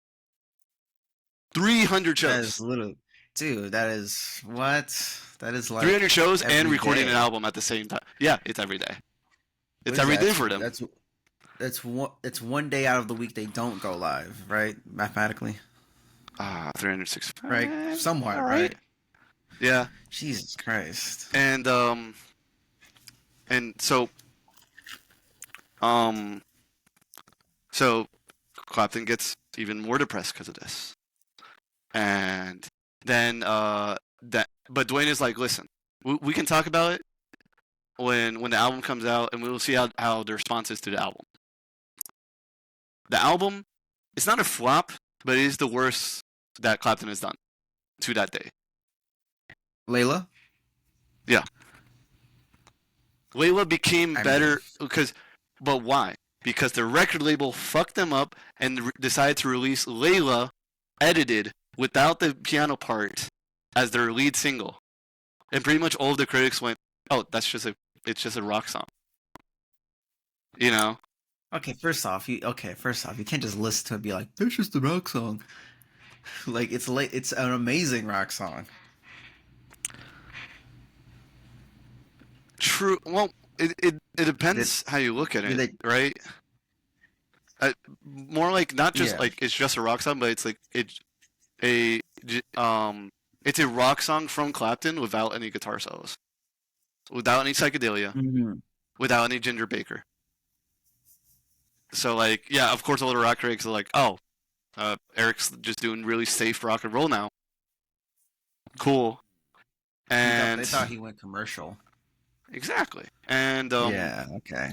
300 shows. That is little, dude. That is what? That is like 300 shows and recording day. an album at the same time. Yeah, it's every day. It's every day for them. It's one day out of the week they don't go live, right? Mathematically. 365. Right, somewhat, right? Yeah. Jesus Christ. And so Clapton gets even more depressed because of this. And then but Dwayne is like, listen, we can talk about it when the album comes out, and we will see how the response is to the album. The album, it's not a flop, but it is the worst that Clapton has done to that day. Layla? Yeah. Layla became better but why? Because the record label fucked them up and decided to release Layla edited without the piano part as their lead single. And pretty much all of the critics went, "Oh, it's just a rock song." You know? Okay, first off, you can't just listen to it and be like, "That's just a rock song." Like it's an amazing rock song. True. Well, it depends how you look at it, right? More like not just like it's just a rock song, but it's like it's a rock song from Clapton without any guitar solos, without any psychedelia, without any Ginger Baker. So like, yeah, of course, all the rock critics are like, "Oh, Eric's just doing really safe rock and roll now." Cool. And they thought he went commercial. Exactly. And yeah, okay.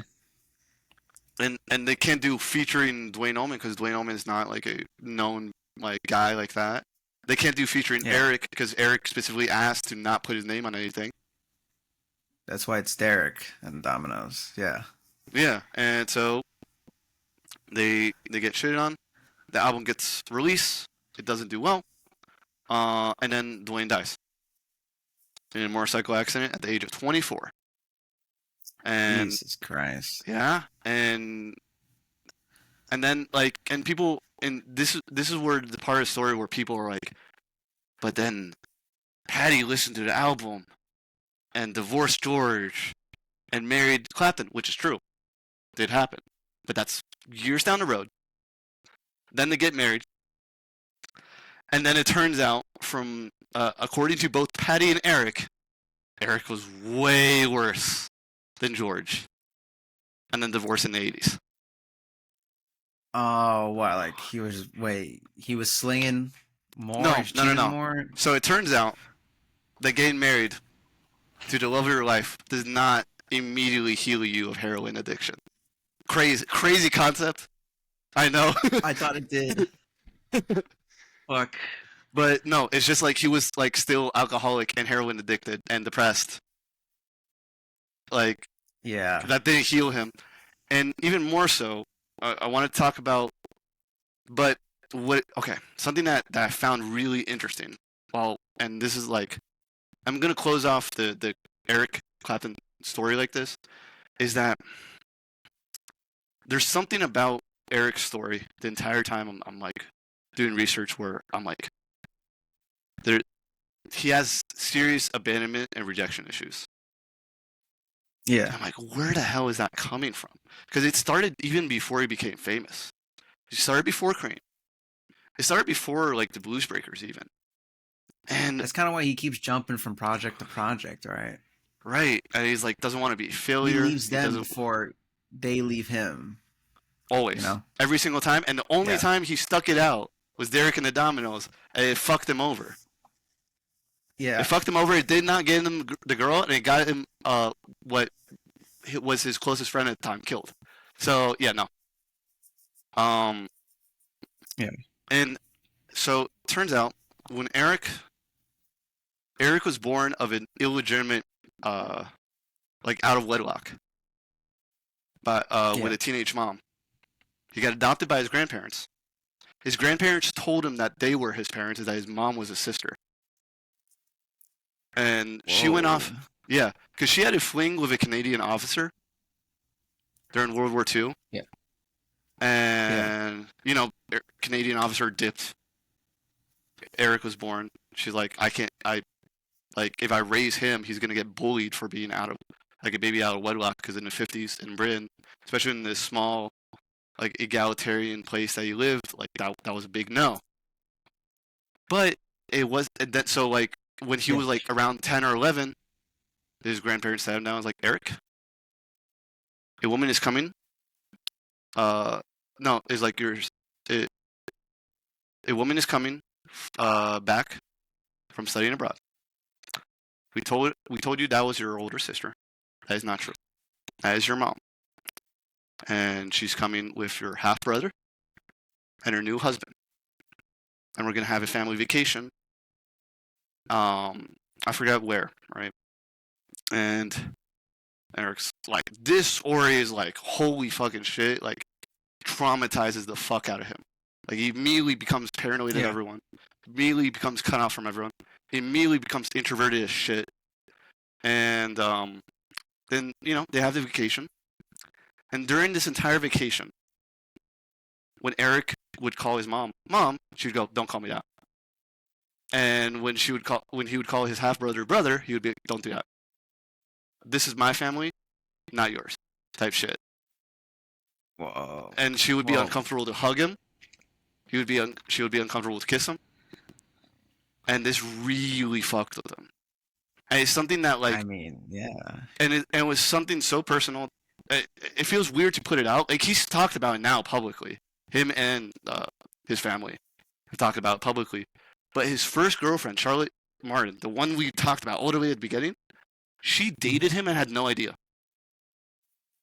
And they can't do featuring Dwayne Allman because Dwayne Allman is not like a known like guy like that. They can't do featuring Eric because Eric specifically asked to not put his name on anything. That's why it's Derek and Dominoes. Yeah. Yeah, and so they get shitted on. The album gets released. It doesn't do well. And then Dwayne dies in a motorcycle accident at the age of 24. And Jesus Christ. Yeah, and then like, and people, and this is where the part of the story where people are like, but then Patty listened to the album and divorced George and married Clapton, which is true, did happen, but that's years down the road. Then they get married, and then it turns out, from according to both Patty and Eric was way worse than George, and then divorced in the 80s. Oh, what? Like he was slinging more? No. More? So it turns out that getting married to the love of your life does not immediately heal you of heroin addiction. Crazy concept. I know. I thought it did. Fuck. But no, it's just like he was like still alcoholic and heroin addicted and depressed. Like, yeah, that didn't heal him. And even more so, I want to talk about, but something that I found really interesting. And this is like, I'm going to close off the Eric Clapton story like this, is that there's something about Eric's story the entire time I'm like doing research where I'm like, he has serious abandonment and rejection issues. Yeah. And I'm like, where the hell is that coming from? Because it started even before he became famous. It started before Cream. It started before like the Blues Breakers even. And That's kind of why he keeps jumping from project to project, right? right, and he's like doesn't want to be a He failure. leaves He them doesn't before they leave him. always, You know? every single time. And the only Yeah. time he stuck it out was Derek and the Dominoes, and it fucked him over. Yeah. It fucked him over. It did not get him the girl, and it got him what was his closest friend at the time killed. So yeah, no. Yeah. And so turns out when Eric was born of an illegitimate like out of wedlock by with a teenage mom. He got adopted by his grandparents. His grandparents told him that they were his parents and that his mom was his sister. And she went off, yeah, because she had a fling with a Canadian officer during World War II. Yeah. And, you know, Canadian officer dipped. Eric was born. She's like, if I raise him, he's going to get bullied for being like a baby out of wedlock, because in the 50s in Britain, especially in this small, like, egalitarian place that he lived, like, that was a big no. But it was, so, like, when he was, like, around 10 or 11, his grandparents sat him down and was like, Eric, a woman is coming. No, it's like a woman is coming back from studying abroad. We told you that was your older sister. That is not true. That is your mom. And she's coming with your half brother and her new husband. And we're gonna have a family vacation. I forgot where, right? And Eric's like, this story is like, holy fucking shit, like, traumatizes the fuck out of him. Like, he immediately becomes paranoid of everyone. Immediately becomes cut off from everyone. He immediately becomes introverted as shit. And then, you know, they have the vacation. And during this entire vacation, when Eric would call his mom, she'd go, don't call me that. And when he would call his half brother, he would be, don't do that. This is my family, not yours, type shit. Whoa. And she would be uncomfortable to hug him. She would be uncomfortable to kiss him. And this really fucked with him. And it's something that, like, I mean, yeah. And it was something so personal. It feels weird to put it out. Like, he's talked about it now publicly. Him and his family have talked about it publicly. But his first girlfriend, Charlotte Martin, the one we talked about all the way at the beginning, she dated him and had no idea.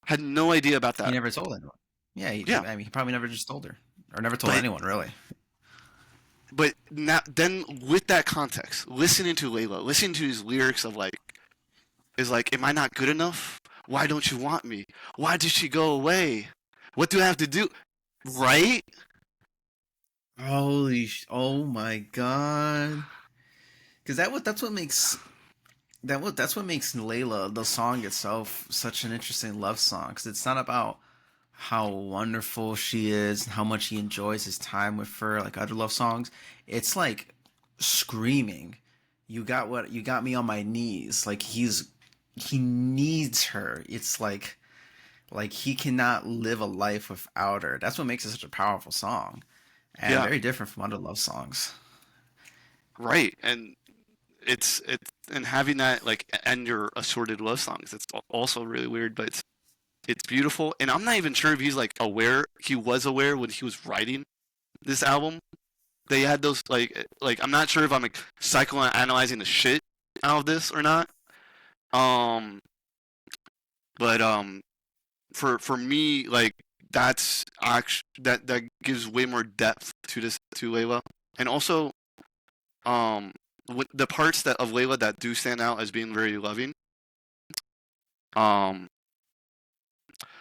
Had no idea about that. He never told anyone. Yeah, I mean, he probably never just told her. Or never told anyone, really. But now, then, with that context, listening to Layla, listening to his lyrics of, like, is like, am I not good enough? Why don't you want me? Why did she go away? What do I have to do? Right? Oh my god. Because that's what makes Layla, the song itself, such an interesting love song. Because it's not about how wonderful she is and how much he enjoys his time with her, like other love songs. It's like screaming, you got me on my knees. Like, he needs her. It's like he cannot live a life without her. That's what makes it such a powerful song, and very different from other love songs. Right. And it's and having that, like, end your assorted love songs, it's also really weird, but it's beautiful. And I'm not even sure if he's, like, aware. He was aware when he was writing this album. They had those, like I'm not sure if I'm, like, psychoanalyzing the shit out of this or not. But for me, like, that's actually that gives way more depth to Layla. And also, with the parts of Layla that do stand out as being very loving.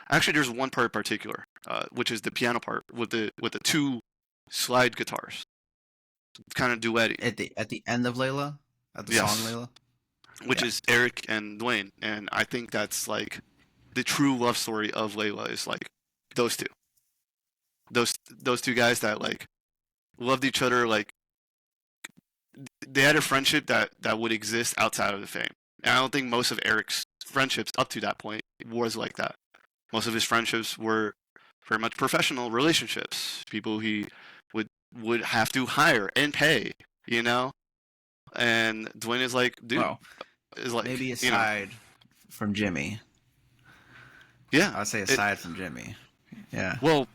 Actually, there's one part in particular, which is the piano part with the two slide guitars. It's kind of duetty. At the end of Layla, at the song Layla, which is Eric and Dwayne, and I think that's, like, the true love story of Layla is, like, those two. Those two guys that, like, loved each other. Like, they had a friendship that would exist outside of the fame. And I don't think most of Eric's friendships up to that point was like that. Most of his friendships were very much professional relationships, people he would have to hire and pay, you know. And Dwayne is like, dude, Well, is like, maybe you know, aside from Jimmy. yeah. I'd say aside from Jimmy. Yeah. Well,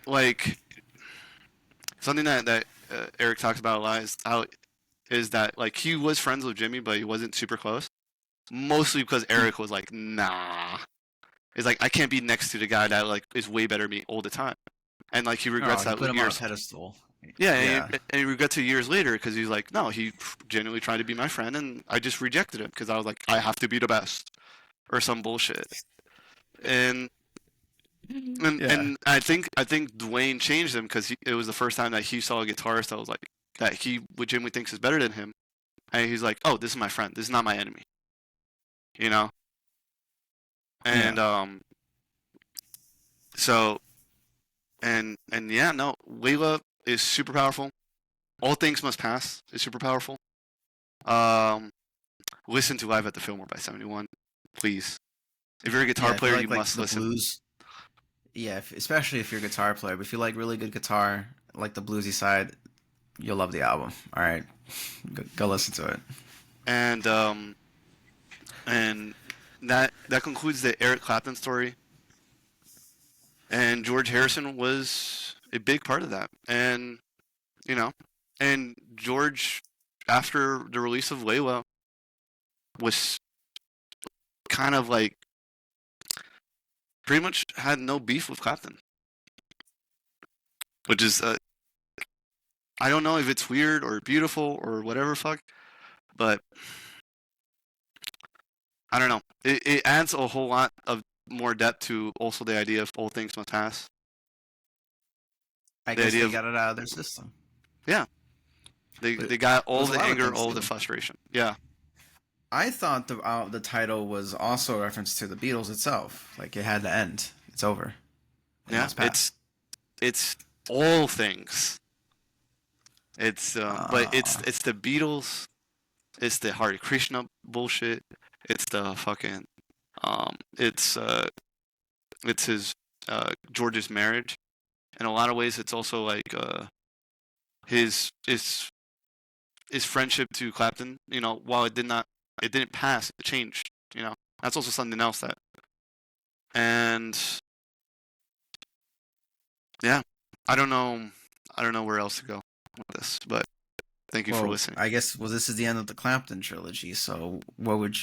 like something that Eric talks about a lot is that like he was friends with Jimmy, but he wasn't super close. Mostly because Eric was like, nah. It's like I can't be next to the guy that like is way better than me all the time, and like he regrets He that put him on a years. pedestal. Yeah, Yeah. and he regrets it years later because he's like, no, he genuinely tried to be my friend, and I just rejected him because I was like, I have to be the best, or some bullshit. And and I think Dwayne changed him because it was the first time that he saw a guitarist that was like that he what Jimmy thinks is better than him, and he's like, oh, this is my friend, this is not my enemy, you know. And so and yeah, no, Layla is super powerful. All Things Must Pass is super powerful. Listen to Live at the Fillmore by 71, please. If you're a guitar player, you must listen. Blues. Yeah, especially if you're a guitar player. But if you like really good guitar, like the bluesy side, you'll love the album. All right, go listen to it. And that concludes the Eric Clapton story. And George Harrison was a big part of that. And you know, and George, after the release of Layla, was kind of like pretty much had no beef with Clapton, which is I don't know if it's weird or beautiful or whatever fuck, but I don't know. It adds a whole lot of more depth to also the idea of All Things Must Pass. I guess they got it out of their system. Yeah, they got all the anger, all too. the frustration. Yeah. I thought the title was also a reference to the Beatles itself. Like it had to end. It's over. Yeah, it's all things. It's but it's the Beatles. It's the Hare Krishna bullshit. It's the fucking it's his George's marriage. In a lot of ways, it's also like his friendship to Clapton. You know, while it didn't pass, it changed. You know, that's also something else that. And yeah, I don't know where else to go with this, but thank you for listening. I guess this is the end of the Clapton trilogy. So, how would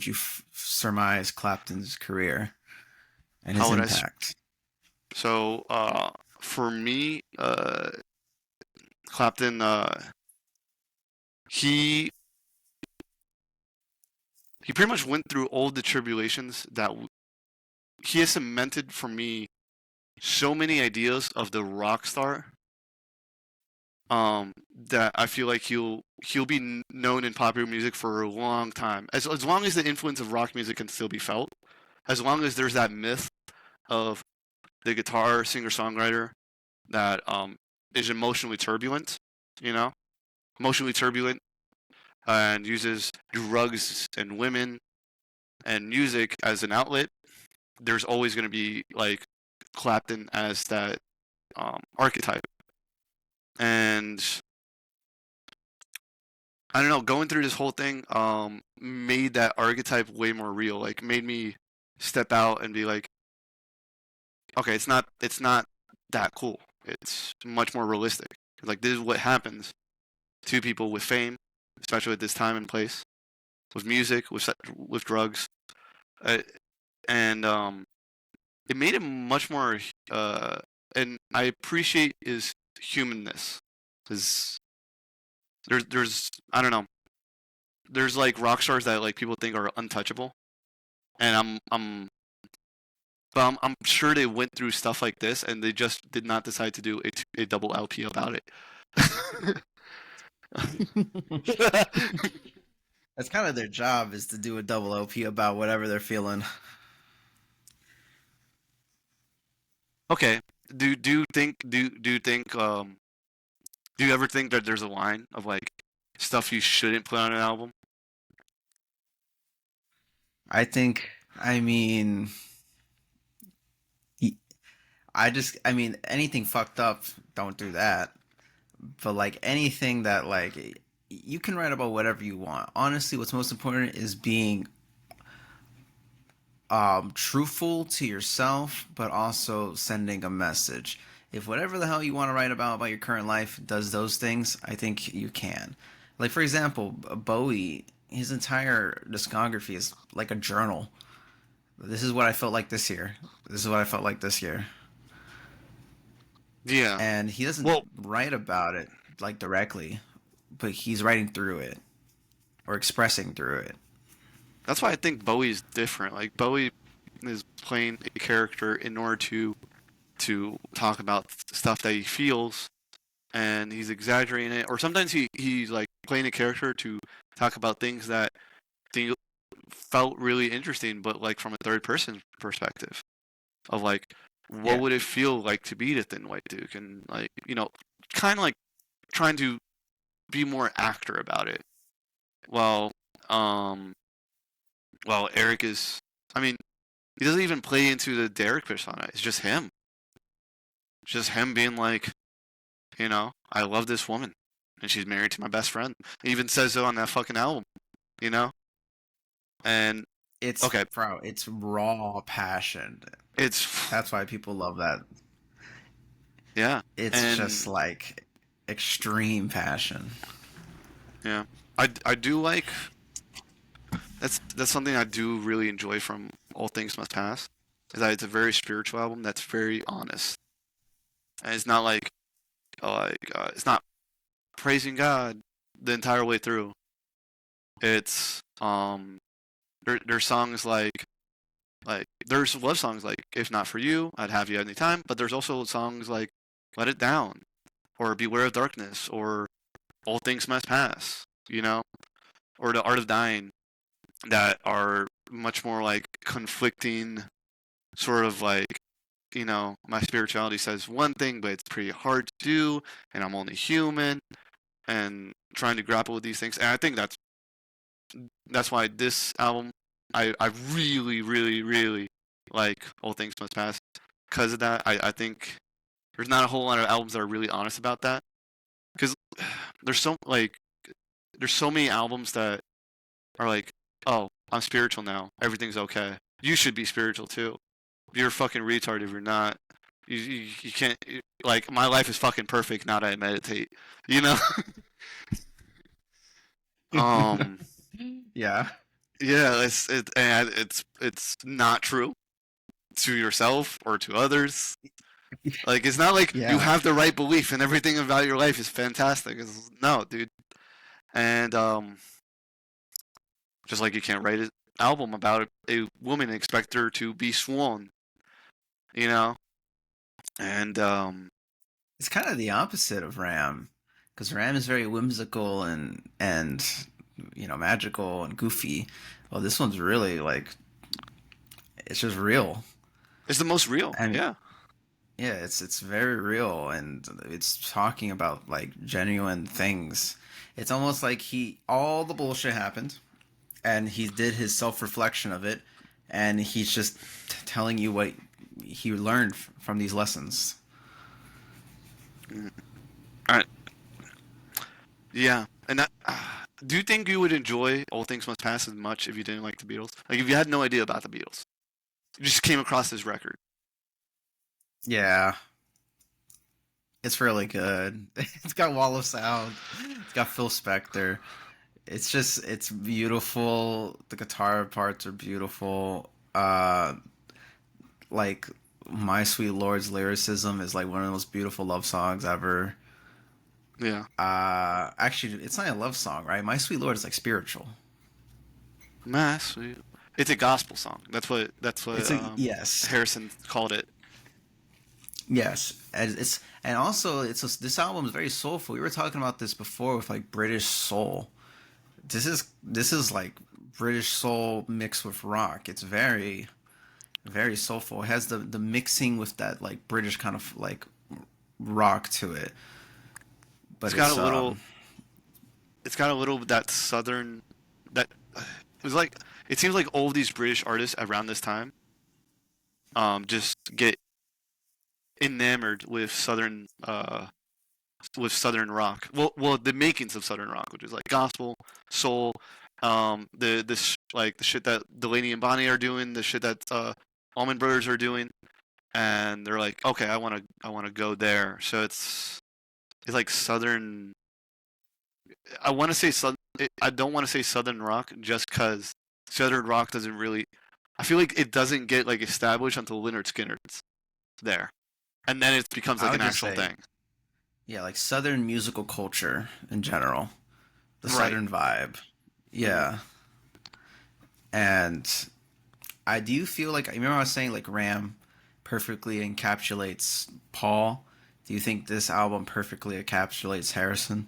you surmise Clapton's career and his impact? So, for me, Clapton, he pretty much went through all the tribulations that he has cemented for me so many ideas of the rock star that I feel like he'll be known in popular music for a long time, as long as the influence of rock music can still be felt, as long as there's that myth of the guitar singer-songwriter that is emotionally turbulent, and uses drugs and women and music as an outlet. There's always going to be like Clapton as that archetype. And I don't know, going through this whole thing made that archetype way more real. Like made me step out and be like, okay, it's not that cool. It's much more realistic. Like this is what happens to people with fame, especially at this time and place, with music, with drugs, and it made him much more. And I appreciate his humanness. His there's I don't know. There's like rock stars that like people think are untouchable, and I'm sure they went through stuff like this, and they just did not decide to do a double LP about it. That's kind of their job, is to do a double LP about whatever they're feeling. Okay. Do you ever think that there's a line of like stuff you shouldn't put on an album? I mean, I mean, anything fucked up, don't do that. But like anything that like you can write about whatever you want. Honestly, what's most important is being truthful to yourself, but also sending a message. If whatever the hell you want to write about your current life does those things, I think you can. Like for example, Bowie, his entire discography is like a journal. This is what I felt like this year. This is what I felt like this year. Yeah. And he doesn't Well, write about it like directly, but he's writing through it or expressing through it. that's why I think Bowie's different. Like Bowie is playing a character in order to talk about stuff that he feels, and he's exaggerating it. Or sometimes he's like playing a character to talk about things that they felt really interesting, but like from a third person perspective of like what Yeah. would it feel like to be the Thin White Duke, and like kind of like trying to be more actor about it. Well, um, well, Eric is. I mean, he doesn't even play into the Derek persona. It's just him. It's just him being like, I love this woman, and she's married to my best friend. He even says so on that fucking album, you know. And It's okay, bro, it's raw passion. it's That's why people love that. yeah, It's and just like extreme passion. yeah, I do like that's something I do really enjoy from All Things Must Pass. Is that it's a very spiritual album that's very honest, and it's not like it's not praising God the entire way through. It's there's songs like there's love songs like If Not For You, I'd Have You Anytime, but there's also songs like Let It Down or Beware of Darkness or All Things Must Pass, or The Art of Dying that are much more like conflicting sort of like my spirituality says one thing but it's pretty hard to do and I'm only human and trying to grapple with these things, and I think that's why this album I really really really like All Things Must Pass because of that. I think there's not a whole lot of albums that are really honest about that because there's so like there's so many albums that are like, oh, I'm spiritual now, everything's okay, you should be spiritual too, you're a fucking retard if you're not, you can't, like my life is fucking perfect now that I meditate, you know. um Yeah. Yeah, it's not true to yourself or to others. Like it's not like you Yeah. have the right belief and everything about your life is fantastic. No, dude. And just like you can't write an album about a woman and expect her to be sworn, you know. And It's kind of the opposite of Ram, because Ram is very whimsical and magical and goofy. Well, this one's really like it's just real. it's the most real. And Yeah. yeah, it's very real, and it's talking about like genuine things. It's almost like all the bullshit happened, and he did his self reflection of it, and he's just telling you what he learned from these lessons. All right. Yeah. And that, do you think you would enjoy All Things Must Pass as much if you didn't like the Beatles? Like if you had no idea about the Beatles, you just came across this record. Yeah, it's really good. It's got Wall of Sound. It's got Phil Spector. It's beautiful. The guitar parts are beautiful. Like My Sweet Lord's lyricism is like one of the most beautiful love songs ever. Yeah. Actually, it's not a love song, right? My Sweet Lord is like spiritual. Mass. It's a gospel song. That's what Yes, Harrison called it. yes, and also this album is very soulful. We were talking about this before with like British soul. This is like British soul mixed with rock. It's very very soulful. It has the mixing with that like British kind of like rock to it. But It's got a little. It's got a little that southern. That it was like. It seems like all of these British artists around this time, just get enamored with Southern rock. Well, the makings of Southern rock, which is like gospel, soul, like the shit that Delaney and Bonnie are doing, the shit that Allman Brothers are doing, and they're like, okay, I wanna go there. So it's like Southern. I want to say Southern. I don't want to say Southern rock just because Southern rock doesn't really. I feel like it doesn't get like established until Lynyrd Skynyrd's there, and then it becomes I like would an just actual say, thing. yeah, like Southern musical culture in general, the Right. Southern vibe. Yeah, and I do feel like, you remember I was saying like Ram perfectly encapsulates Paul. Do you think this album perfectly encapsulates Harrison?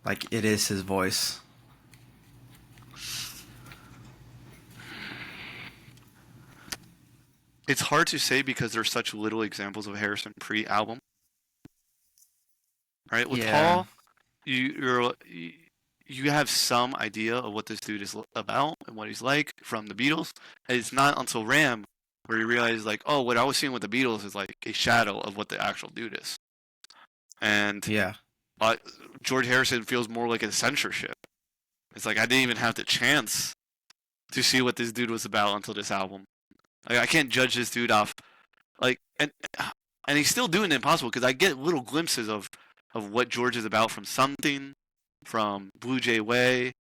Like it is his voice. It's hard to say because there's such little examples of Harrison pre-album. Right, with Yeah. Paul, you have some idea of what this dude is about and what he's like from the Beatles. And it's not until Ram where you realize like, oh, what I was seeing with the Beatles is like a shadow of what the actual dude is. And Yeah. George Harrison feels more like a censorship. It's like I didn't even have the chance to see what this dude was about until this album. Like, I can't judge this dude off like and he's still doing the impossible because I get little glimpses of what George is about from Something, from Blue Jay Way,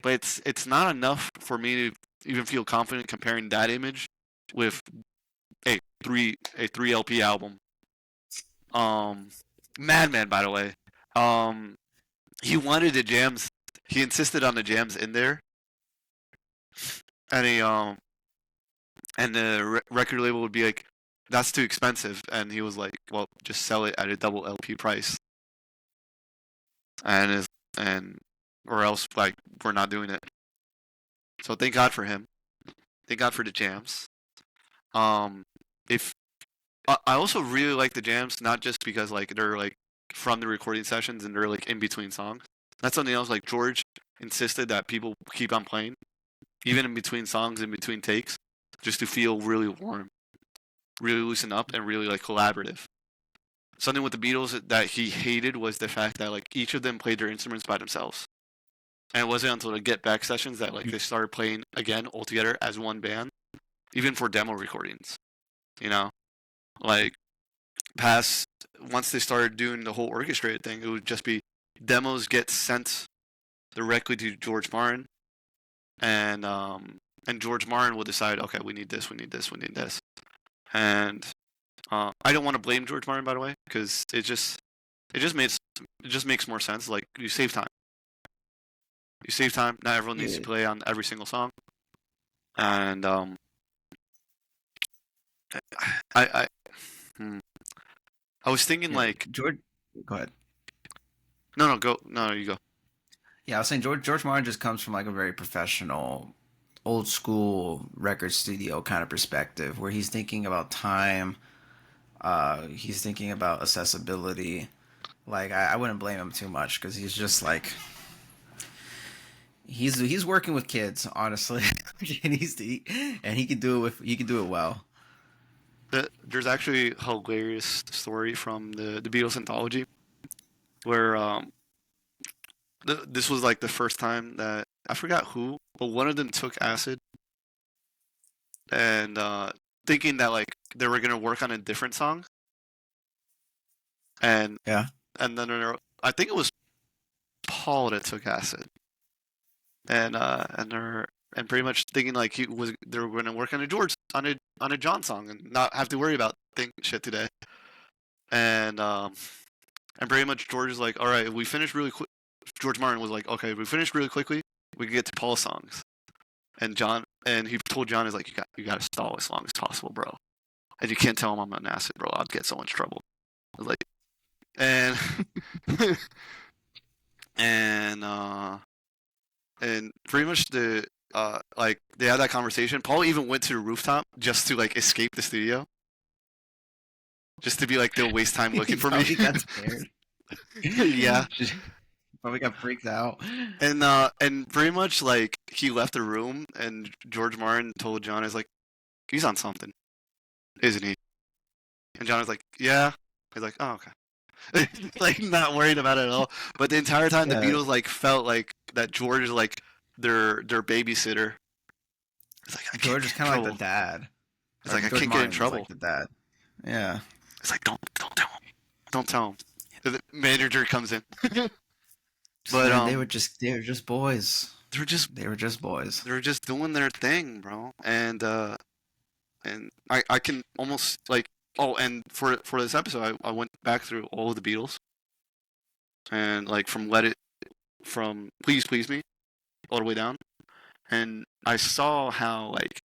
but it's not enough for me to even feel confident comparing that image with a 3 LP album. Madman, by the way. He wanted the jams. He insisted on the jams in there, and and the record label would be like, "That's too expensive," and he was like, "Well, just sell it at a double LP price." And or else like we're not doing it. So thank God for him. Thank God for the jams. If I also really like the jams, not just because like they're like from the recording sessions and they're like in between songs. That's something else. Like George insisted that people keep on playing, even in between songs, in between takes, just to feel really warm, really loosen up, and really like collaborative. Something with the Beatles that he hated was the fact that like each of them played their instruments by themselves. And it wasn't until the Get Back sessions that like they started playing again all together as one band, even for demo recordings. You know, like past once they started doing the whole orchestrated thing, it would just be demos get sent directly to George Martin, and George Martin will decide, okay, we need this, we need this, we need this, and I don't want to blame George Martin, by the way, because it just makes more sense. Like you save time. You save time. Not everyone needs to play on every single song. And I was thinking like George. Go ahead. No, go. No, you go. Yeah, I was saying George Martin just comes from like a very professional, old school record studio kind of perspective, where he's thinking about time. He's thinking about accessibility. Like I wouldn't blame him too much because he's just like he's working with kids, honestly, and he can do it well. There's actually a hilarious story from the Beatles anthology where this was like the first time that I forgot who, but one of them took acid and thinking that like they were gonna work on a different song, and Yeah. and then I think it was Paul that took acid, and pretty much thinking like they were gonna work on a John song and not have to worry about shit today, and pretty much George is like, all right, if we finish really quick. George Martin was like, okay, if we finish really quickly, we can get to Paul's songs. And he told John, he's like, you got to stall as long as possible, bro. And you can't tell him I'm on acid, bro. I'll get so much trouble. I was like, and and pretty much like they had that conversation. Paul even went to the rooftop just to like escape the studio, just to be like, they'll waste time looking for me. He got scared. Yeah. Probably got freaked out. And pretty much like he left the room, and George Martin told John, "Is like, he's on something, isn't he?" And John was like, "Yeah." He's like, oh, okay. Like, not worried about it at all. But the entire time, the Yeah. Beatles, like, felt like that George is, like, their babysitter. It's like, I can't George get is in kind of like trouble. the dad. It's Or like, I George can't get in Martin is trouble. like the dad. Yeah. It's like, don't tell him. Don't tell him. The manager comes in. But Man, they were just boys. they're just They were just boys. they're just doing their thing, bro. And I can almost like, oh, and for this episode, I went back through all of the Beatles, and like from Please Please Me all the way down, and I saw how, like,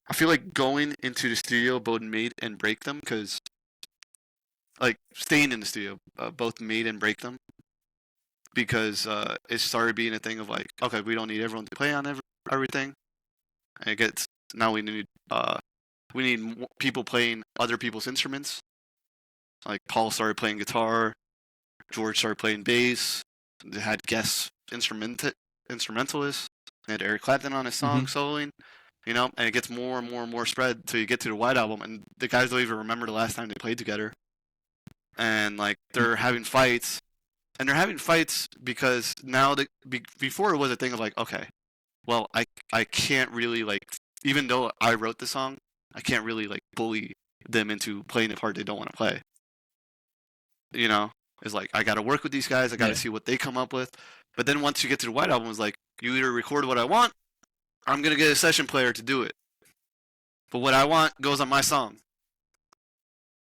I feel like going into the studio both made and break them, because like staying in the studio both made and break them, because it started being a thing of like, okay, we don't need everyone to play on everything. And it gets, now we need people playing other people's instruments. Like Paul started playing guitar, George started playing bass. They had guest instrumentalists. They had Eric Clapton on his song soloing. You know, and it gets more and more and more spread till you get to the White Album, and the guys don't even remember the last time they played together. And like they're having fights. And they're having fights because now before it was a thing of like, okay, well, I can't really, like, even though I wrote the song, I can't really, like, bully them into playing the part they don't want to play. You know, it's like, I got to work with these guys. I got to see what they come up with. But then once you get to the White Album, it's like, you either record what I want, or I'm gonna get a session player to do it. But what I want goes on my song.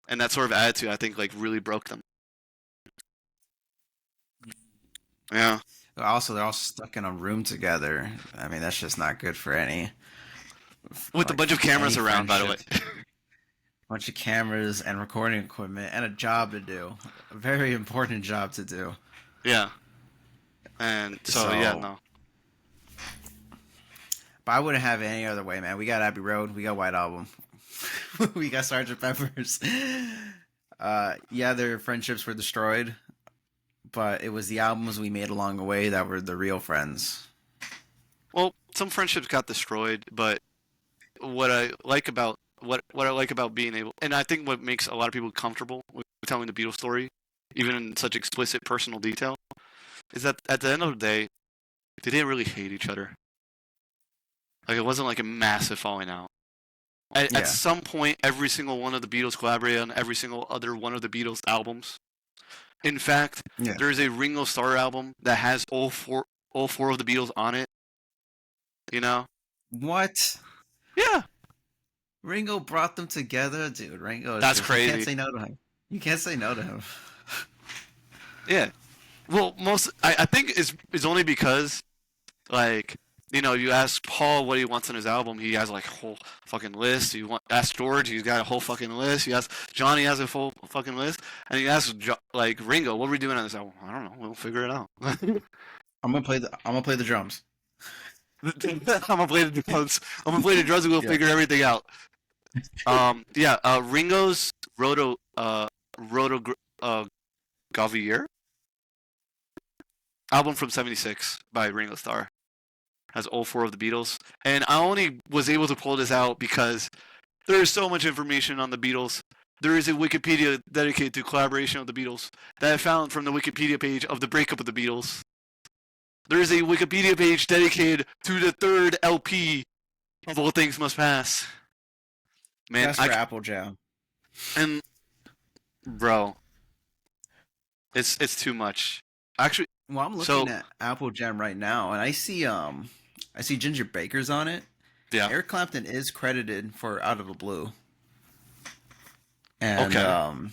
And that sort of attitude, I think, like, really broke them. Yeah. Also, they're all stuck in a room together. I mean, that's just not good for any. With a bunch of cameras around, by the way. Bunch of cameras and recording equipment and a job to do. A very important job to do. Yeah. And so yeah, no. But I wouldn't have it any other way, man. We got Abbey Road. We got White Album. We got Sgt. Pepper's. Yeah, their friendships were destroyed. But it was the albums we made along the way that were the real friends. Well, some friendships got destroyed, but what I like about being able, and I think what makes a lot of people comfortable with telling the Beatles story, even in such explicit personal detail, is that at the end of the day, they didn't really hate each other. Like, it wasn't like a massive falling out. At some point, every single one of the Beatles collaborated on every single other one of the Beatles albums. In fact, there's a Ringo Starr album that has all four of the Beatles on it. You know? What? Yeah. Ringo brought them together, dude. Ringo. That's crazy. You can't say no to him. You can't say no to him. Yeah. Well, I think it's only because, like, you know, you ask Paul what he wants on his album, he has like a whole fucking list. You ask George, he's got a whole fucking list. You ask Johnny, has a full fucking list, and you ask like Ringo, what are we doing on this album? I don't know. We'll figure it out. I'm gonna play the drums. I'm gonna play the drums. I'm gonna play the drums, and we'll figure everything out. Ringo's Roto Gavier album from '76 by Ringo Starr has all four of the Beatles, and I only was able to pull this out because there is so much information on the Beatles. There is a Wikipedia dedicated to collaboration of the Beatles that I found from the Wikipedia page of the breakup of the Beatles. There is a Wikipedia page dedicated to the third LP of All Things Must Pass. Man, that's for Apple Jam. And bro, it's too much. Actually, well, I'm looking at Apple Jam right now, and I see Ginger Baker's on it. Yeah. Eric Clapton is credited for Out of the Blue. And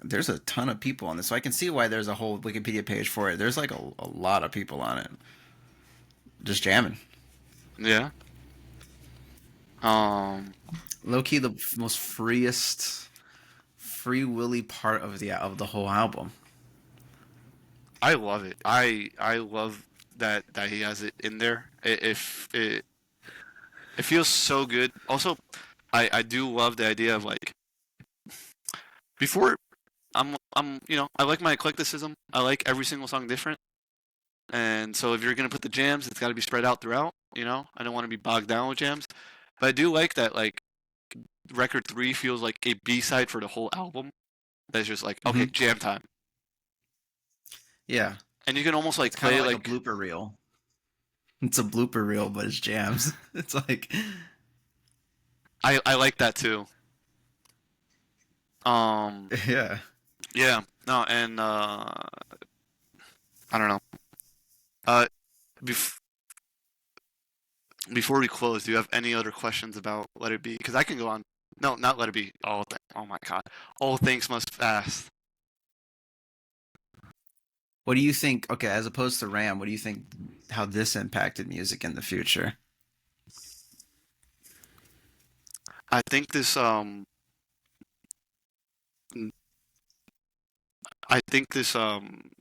there's a ton of people on this, so I can see why there's a whole Wikipedia page for it. There's like a lot of people on it, just jamming. Yeah. Low key, the most free willy part of the whole album. I love it. I love that he has it in there. It feels so good. Also, I do love the idea of like, before I'm you know, I like my eclecticism. I like every single song different. And so if you're gonna put the jams, it's got to be spread out throughout. You know, I don't want to be bogged down with jams, but I do like that. Like, record 3 feels like a B-side for the whole album. That's just like, okay, jam time. Yeah. And you can almost like It's kind play of like like a blooper reel. It's a blooper reel, but it's jams. It's like I like that too. yeah. Yeah. No, and I don't know. Uh, bef- before we close, do you have any other questions about Let It Be? Because I can go on. No, not Let It Be. Oh my God. All Things Must Pass. What do you think? Okay, as opposed to Ram, what do you think? How this impacted music in the future? I think this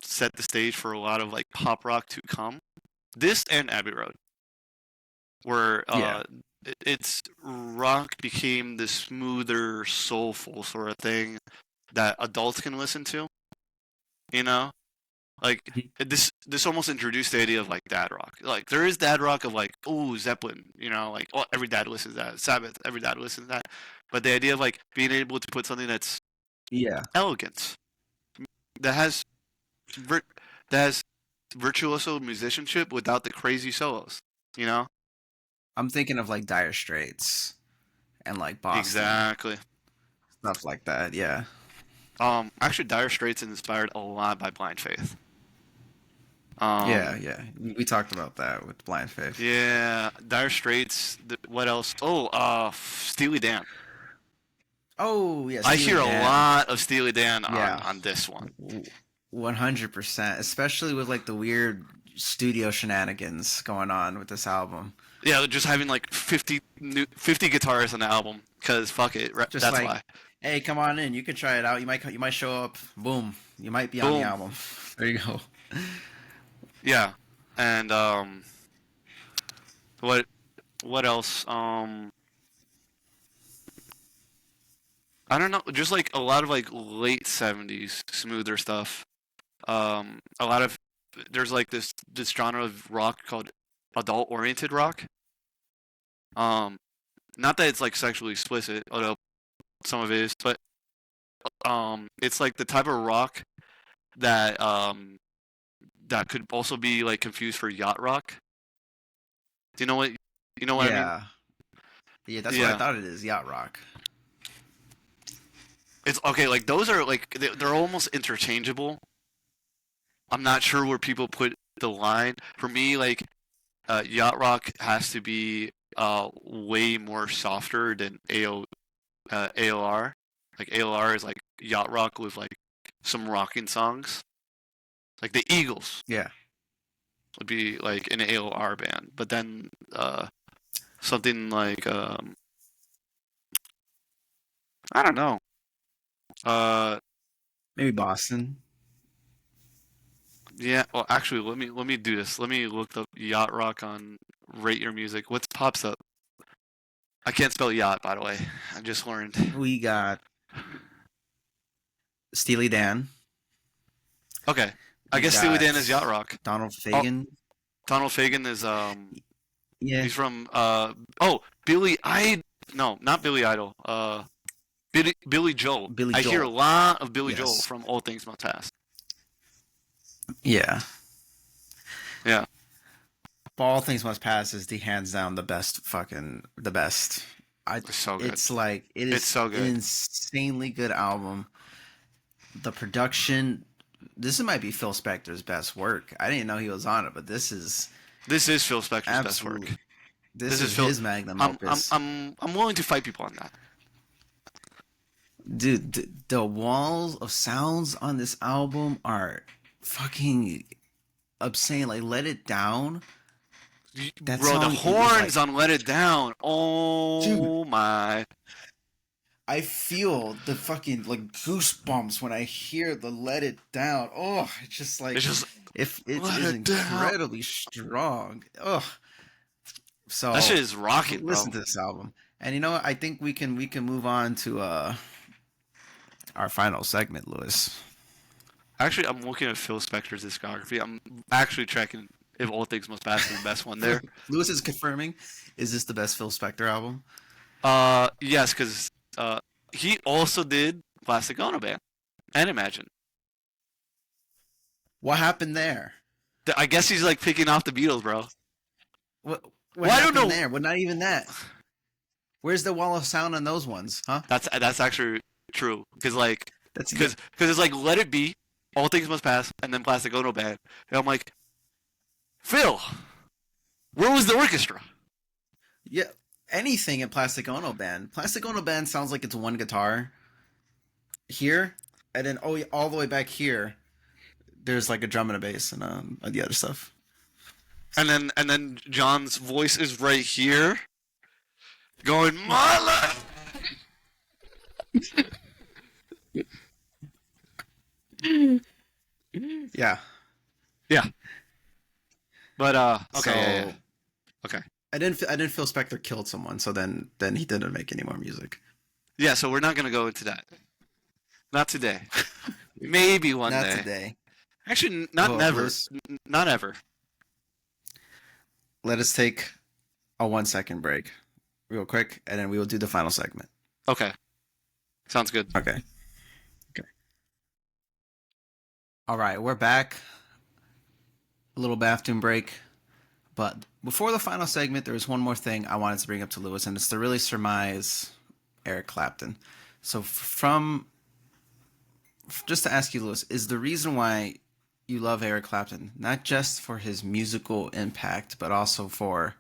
set the stage for a lot of like pop rock to come. This and Abbey Road, where it's rock became the smoother, soulful sort of thing that adults can listen to. You know, like this almost introduced the idea of like dad rock. Like there is dad rock of like, oh, Zeppelin, you know, like oh, every dad listens to that. Sabbath, every dad listens to that. But the idea of like being able to put something that's elegant, that has virtuoso musicianship without the crazy solos, you know? I'm thinking of like Dire Straits and like Boston. Exactly. Stuff like that, yeah. Actually, Dire Straits is inspired a lot by Blind Faith. Yeah. We talked about that with Blind Faith. Yeah, Dire Straits. What else? Oh, Steely Dan. Oh, yes. I hear a lot of Steely Dan on this one. 100%, especially with like the weird studio shenanigans going on with this album. Yeah, just having like 50 guitars on the album because fuck it. Just that's like, why. Hey, come on in. You can try it out. You might show up. Boom. You might be on the album. There you go. Yeah, and what else? I don't know. Just like a lot of like late 70s smoother stuff. A lot of there's like this genre of rock called adult oriented rock. Not that it's like sexually explicit, although some of it is, but it's like the type of rock that that could also be like confused for yacht rock. Do you know what I mean? Yeah, that's what I thought it is, yacht rock. It's okay, like those are like they're almost interchangeable. I'm not sure where people put the line. For me, like yacht rock has to be way more softer than AOR. Like AOR is like yacht rock with like some rocking songs. Like the Eagles. Yeah. Would be like an AOR band. But then something like I don't know. Maybe Boston. Yeah, well actually let me do this. Let me look up yacht rock on Rate Your Music. What pops up? I can't spell yacht, by the way. I just learned. We got Steely Dan. Okay. I guess Steely Dan is yacht rock. Donald Fagen. Donald Fagen is yeah. He's from No, not Billy Idol. Billy Joel. I hear a lot of Billy Joel from All Things Must Pass. Yeah. Yeah. All Things Must Pass is the hands down the best. It's so good. It's like it's so good. An insanely good album. The production. This might be Phil Spector's best work. I didn't know he was on it, but this is Phil Spector's best work. This is his magnum opus. I'm willing to fight people on that. Dude, the walls of sounds on this album are fucking obscene. Like Let It Down. Bro, the horns on Let It Down. Oh, dude, my. I feel the fucking like goosebumps when I hear the Let It Down. Oh, it's just like if it is incredibly strong. Oh, so that shit is rocking, bro. Listen to this album, and you know what? I think we can move on to our final segment, Lewis. Actually, I'm looking at Phil Spector's discography. I'm actually checking if All Things Must Pass is the best one there. Lewis is confirming. Is this the best Phil Spector album? Yes, because he also did Plastic Ono Band and Imagine. What happened there? I guess he's like picking off the Beatles, bro. What Well, I don't happened know. there? Well, not even that. Where's the wall of sound on those ones, huh? That's actually true. Because That's it's like Let It Be, All Things Must Pass, and then Plastic Ono Band. And I'm like, Phil, where was the orchestra? yeah. Anything in Plastic Ono Band. Plastic Ono Band sounds like it's one guitar here, and then all the way back here, there's like a drum and a bass and the other stuff. And then John's voice is right here, going Marla. Yeah. Yeah. But okay. So, yeah. Okay. I didn't feel Spector killed someone, so then he didn't make any more music. Yeah, so we're not gonna go into that. Not today. Maybe one Not day. today. Actually, not Well, never. let's- Not ever. Let us take a 1-second break, real quick, and then we will do the final segment. Okay. Sounds good. Okay. All right, we're back. A little bathroom break. But before the final segment, there was one more thing I wanted to bring up to Lewis, and it's to really surmise Eric Clapton. So just to ask you, Lewis, is the reason why you love Eric Clapton not just for his musical impact, but also for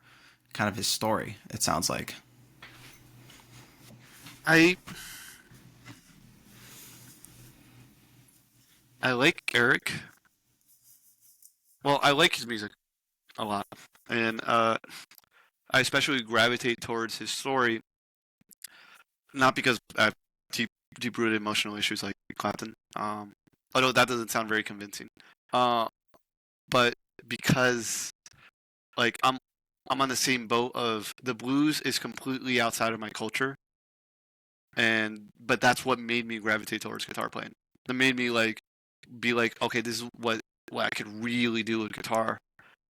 kind of his story, it sounds like? I like Eric. Well, I like his music a lot, and I especially gravitate towards his story, not because I have deep-rooted emotional issues like Clapton. Although that doesn't sound very convincing. But because like I'm on the same boat of the blues is completely outside of my culture, but that's what made me gravitate towards guitar playing. That made me be like, okay, this is what I could really do with guitar.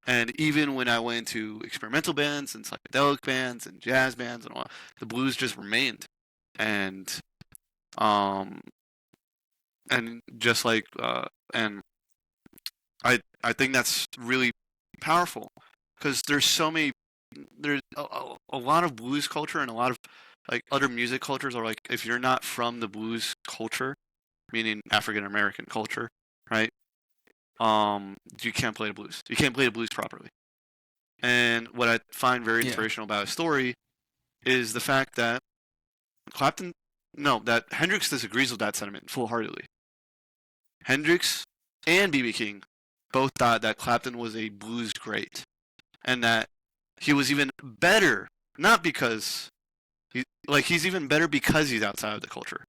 And even when I went into experimental bands and psychedelic bands and jazz bands and all, the blues just remained. And just and I think that's really powerful because there's a lot of blues culture and a lot of other music cultures are like, if you're not from the blues culture, meaning African American culture, right? You can't play the blues. You can't play the blues properly. And what I find very inspirational about his story is the fact that that Hendrix disagrees with that sentiment full-heartedly. Hendrix and B.B. King both thought that Clapton was a blues great, and that he was even better, not because he's even better because he's outside of the culture.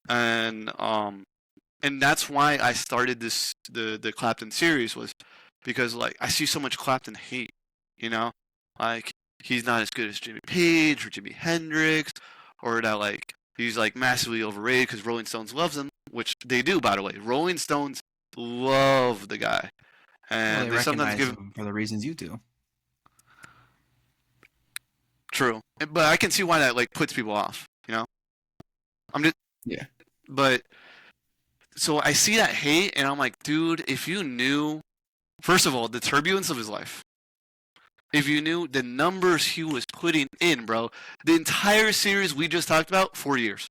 And that's why I started the Clapton series, was because I see so much Clapton hate, he's not as good as Jimmy Page or Jimi Hendrix, or that he's massively overrated because Rolling Stones loves him, which they do, by the way. Rolling Stones love the guy, and they sometimes give him for the reasons you do. True, but I can see why that puts people off. I'm just But so I see that hate, and I'm like, dude, if you knew, first of all, the turbulence of his life, if you knew the numbers he was putting in, bro, the entire series we just talked about, 4 years.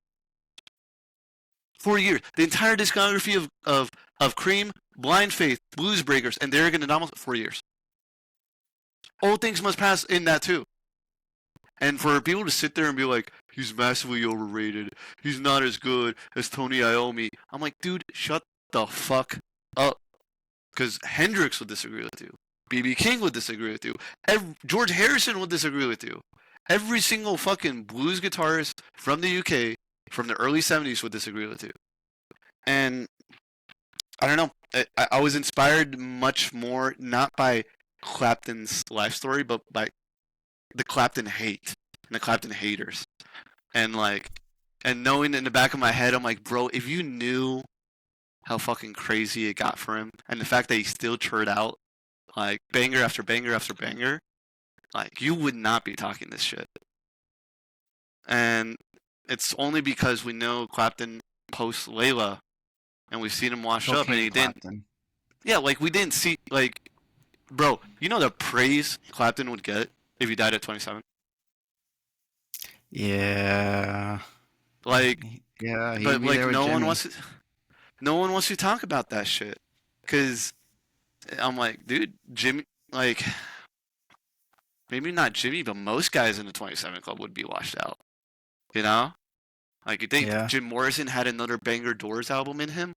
4 years. The entire discography of Cream, Blind Faith, Blues Breakers, and Derek and the Anomalous, 4 years. All Things Must Pass in that too. And for people to sit there and be like, he's massively overrated, he's not as good as Tony Iommi, I'm like, dude, shut the fuck up. Because Hendrix would disagree with you. B.B. King would disagree with you. George Harrison would disagree with you. Every single fucking blues guitarist from the UK, from the early 70s, would disagree with you. And I don't know. I was inspired much more, not by Clapton's life story, but by the Clapton hate and the Clapton haters. And knowing in the back of my head, I'm like, bro, if you knew how fucking crazy it got for him, and the fact that he still churned out banger after banger after banger, you would not be talking this shit. And it's only because we know Clapton post Layla, and we've seen him washed up, and he didn't. Yeah, like we didn't see like, bro. You know the praise Clapton would get if he died at 27. Yeah. Like, Yeah, he'd but be like there with no one Jimmy. wants to talk about that shit, cause I'm like, dude, Jimmy, like maybe not Jimmy, but most guys in the 27 Club would be washed out. You know, like you think Yeah. Jim Morrison had another Banger Doors album in him?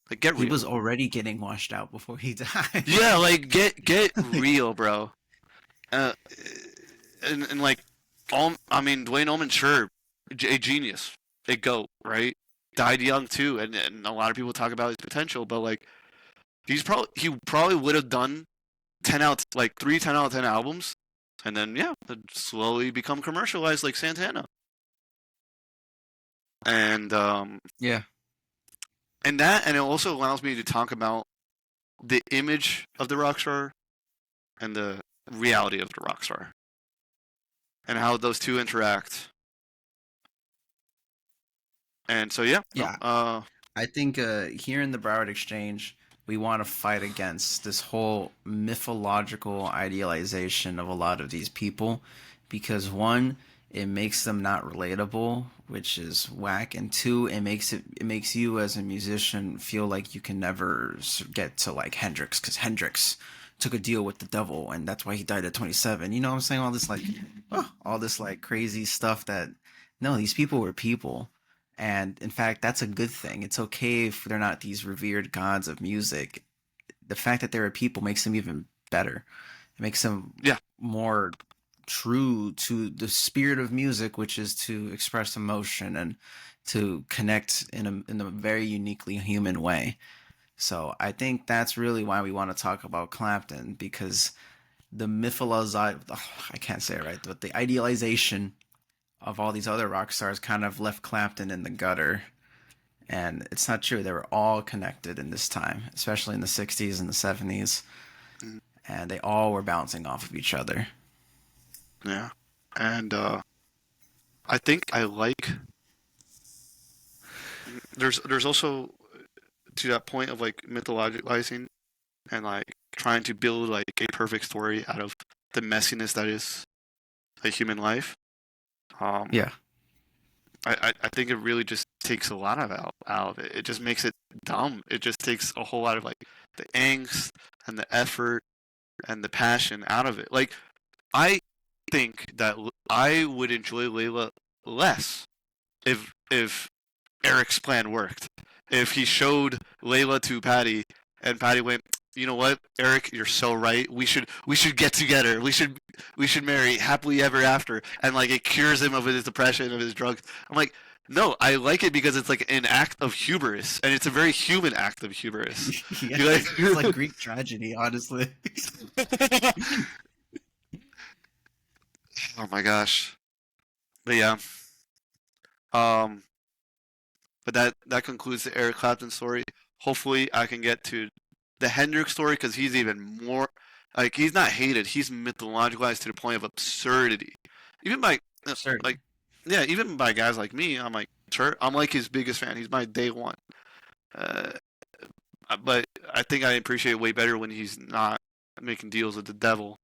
Like, get He real. was already getting washed out before he died. Yeah, like get real, bro. Uh, and like, I mean, Dwayne Allman, sure, a genius, a goat, right? Died young too, and a lot of people talk about his potential, but like, he probably would have done 10 out of 10 albums, and then yeah, slowly become commercialized like Santana. And Yeah. and it also allows me to talk about the image of the rock star and the reality of the rock star, and how those two interact. And so yeah. I think here in the Broward Exchange, we want to fight against this whole mythological idealization of a lot of these people, because one, it makes them not relatable, which is whack, and two, it makes you as a musician feel like you can never get to like Hendrix, because Hendrix took a deal with the devil, and that's why he died at 27. You know what I'm saying? All this like crazy stuff that no, these people were people. And in fact, that's a good thing. It's okay if they're not these revered gods of music. The fact that they're a people makes them even better. It makes them more true to the spirit of music, which is to express emotion and to connect in a very uniquely human way. So I think that's really why we want to talk about Clapton, because the I can't say it right, but the idealization of all these other rock stars kind of left Clapton in the gutter. And it's not true. They were all connected in this time, especially in the 60s and the 70s. And they all were bouncing off of each other. Yeah. And I think I like there's also to that point of like mythologizing and like trying to build like a perfect story out of the messiness that is a human life. Yeah. I think it really just takes a lot out of it. It just makes it dumb. It just takes a whole lot of like the angst and the effort and the passion out of it. Like, I think that I would enjoy Layla less if Eric's plan worked. If he showed Layla to Patty and Patty went, you know what, Eric, you're so right. We should get together. We should marry happily ever after, and like it cures him of his depression, of his drugs. I'm like, no, I like it because it's like an act of hubris, and it's a very human act of hubris. Yeah, like, it's like Greek tragedy, honestly. Oh my gosh. But yeah. But that concludes the Eric Clapton story. Hopefully, I can get to the Hendrix story, because he's even more like, he's not hated. He's mythologized to the point of absurdity. Even by like, yeah, even by guys like me, I'm like, sure, I'm like his biggest fan. He's my day one. But I think I appreciate it way better when he's not making deals with the devil,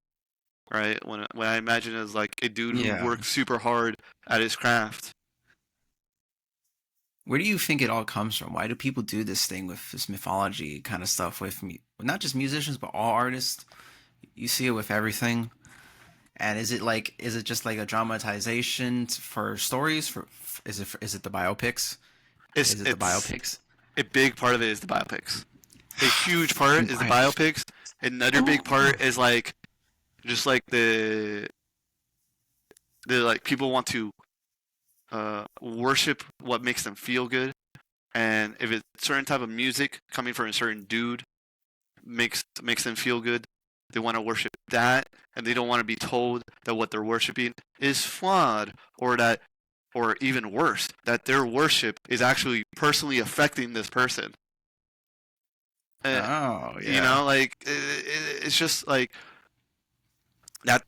right? When I imagine it as like a dude who works super hard at his craft. Where do you think it all comes from? Why do people do this thing with this mythology kind of stuff with me? Not just musicians, but all artists. You see it with everything. And is it just like a dramatization for stories? Is it the biopics? Is it the biopics? A big part of it is the biopics. A huge part is the biopics. Another big part is like, just like the like people want to worship what makes them feel good, and if it's certain type of music coming from a certain dude makes them feel good, they want to worship that, and they don't want to be told that what they're worshiping is flawed, or even worse, that their worship is actually personally affecting this person. Oh, yeah. You know, like it's just like that.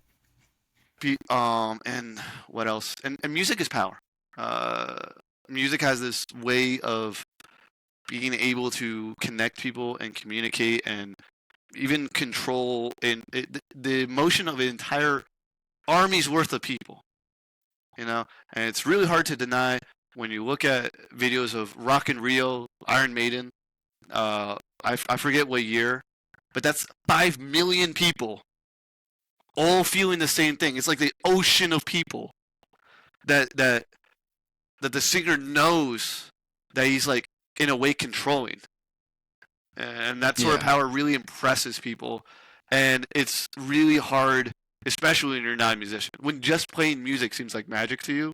And what else? And music is power. Music has this way of being able to connect people and communicate and even control the emotion of an entire army's worth of people. And it's really hard to deny when you look at videos of Rock in Rio, Iron Maiden. I forget what year, but that's 5 million people all feeling the same thing. It's like the ocean of people that the singer knows that he's like in a way controlling, and that sort of power really impresses people, and it's really hard, especially when you're not a musician. When just playing music seems like magic to you,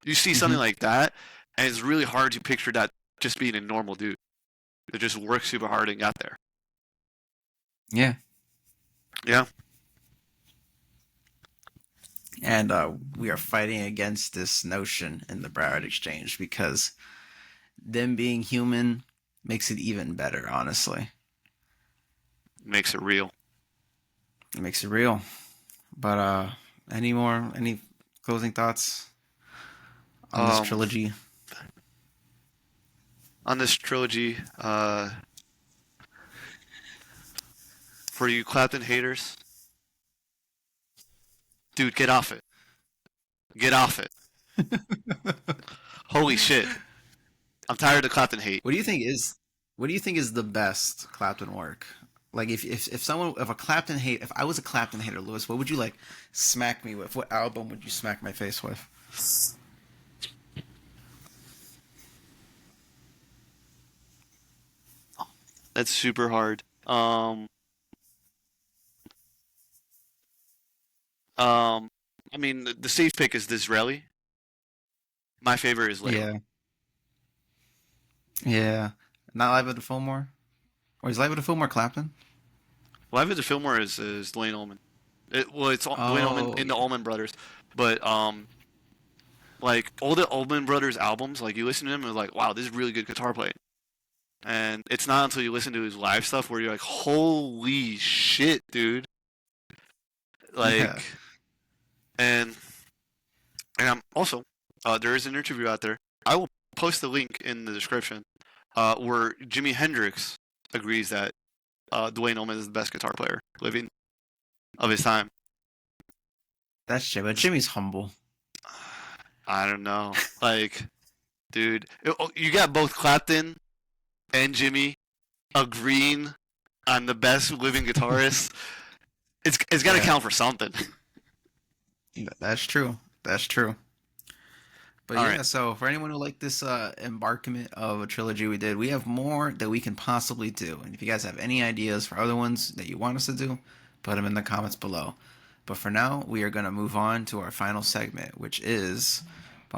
you see something like that, and it's really hard to picture that just being a normal dude that just worked super hard and got there. Yeah. And we are fighting against this notion in the Broward Exchange because them being human makes it even better, honestly. Makes it real. It makes it real. But any closing thoughts on this trilogy? On this trilogy, for you Clapton haters, dude, get off it. Get off it. Holy shit. I'm tired of Clapton hate. What do you think is the best Clapton work? Like if I was a Clapton hater, Lewis, what would you like smack me with? What album would you smack my face with? That's super hard. I mean, the safe pick is Disraeli. My favorite is Layla. Yeah. Not Live at the Fillmore? Or is Live at the Fillmore Clapton? Live at the Fillmore is Duane Allman. It's Duane Allman in the Allman Brothers. But, like, all the Allman Brothers albums, like, you listen to them and like, wow, this is really good guitar playing. And it's not until you listen to his live stuff where you're like, holy shit, dude. Like, and I'm also, there is an interview out there. I will post the link in the description where Jimi Hendrix agrees that Duane Allman is the best guitar player living of his time. That's Jimmy. But Jimmy's humble. I don't know. Like, dude, you got both Clapton and Jimmy agreeing on the best living guitarist. It's got to count for something. That's true. But right. So for anyone who liked this embarkment of a trilogy we did, we have more that we can possibly do. And if you guys have any ideas for other ones that you want us to do, put them in the comments below. But for now, we are going to move on to our final segment, which is the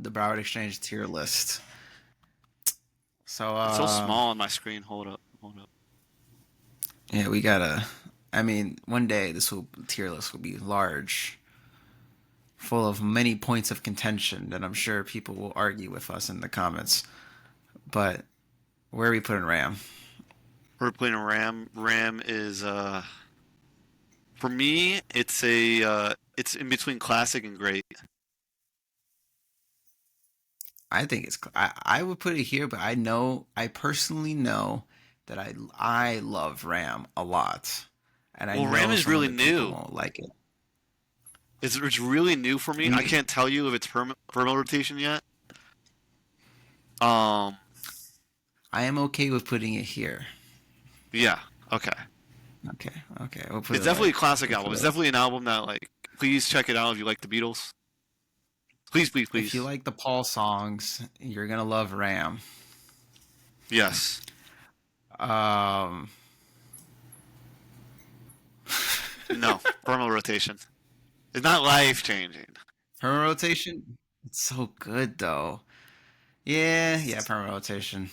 Broward Exchange tier list. So it's so small on my screen. Hold up. Yeah, we gotta. I mean, one day tier list will be large, full of many points of contention that I'm sure people will argue with us in the comments. But where are we putting Ram? We're putting Ram. Ram is for me. It's it's in between classic and great. I think I would put it here, but I personally know that I love Ram a lot, and I know Ram is really new. Won't like it. It's really new for me. I can't tell you if it's perma rotation yet. I am okay with putting it here. Yeah. Okay. We'll put it's definitely a classic album. It's definitely an album that, like, please check it out if you like the Beatles. Please. If you like the Paul songs, you're gonna love Ram. Yes. No, perma rotation. It's not life changing. Perma rotation. It's so good though. Yeah, perma rotation.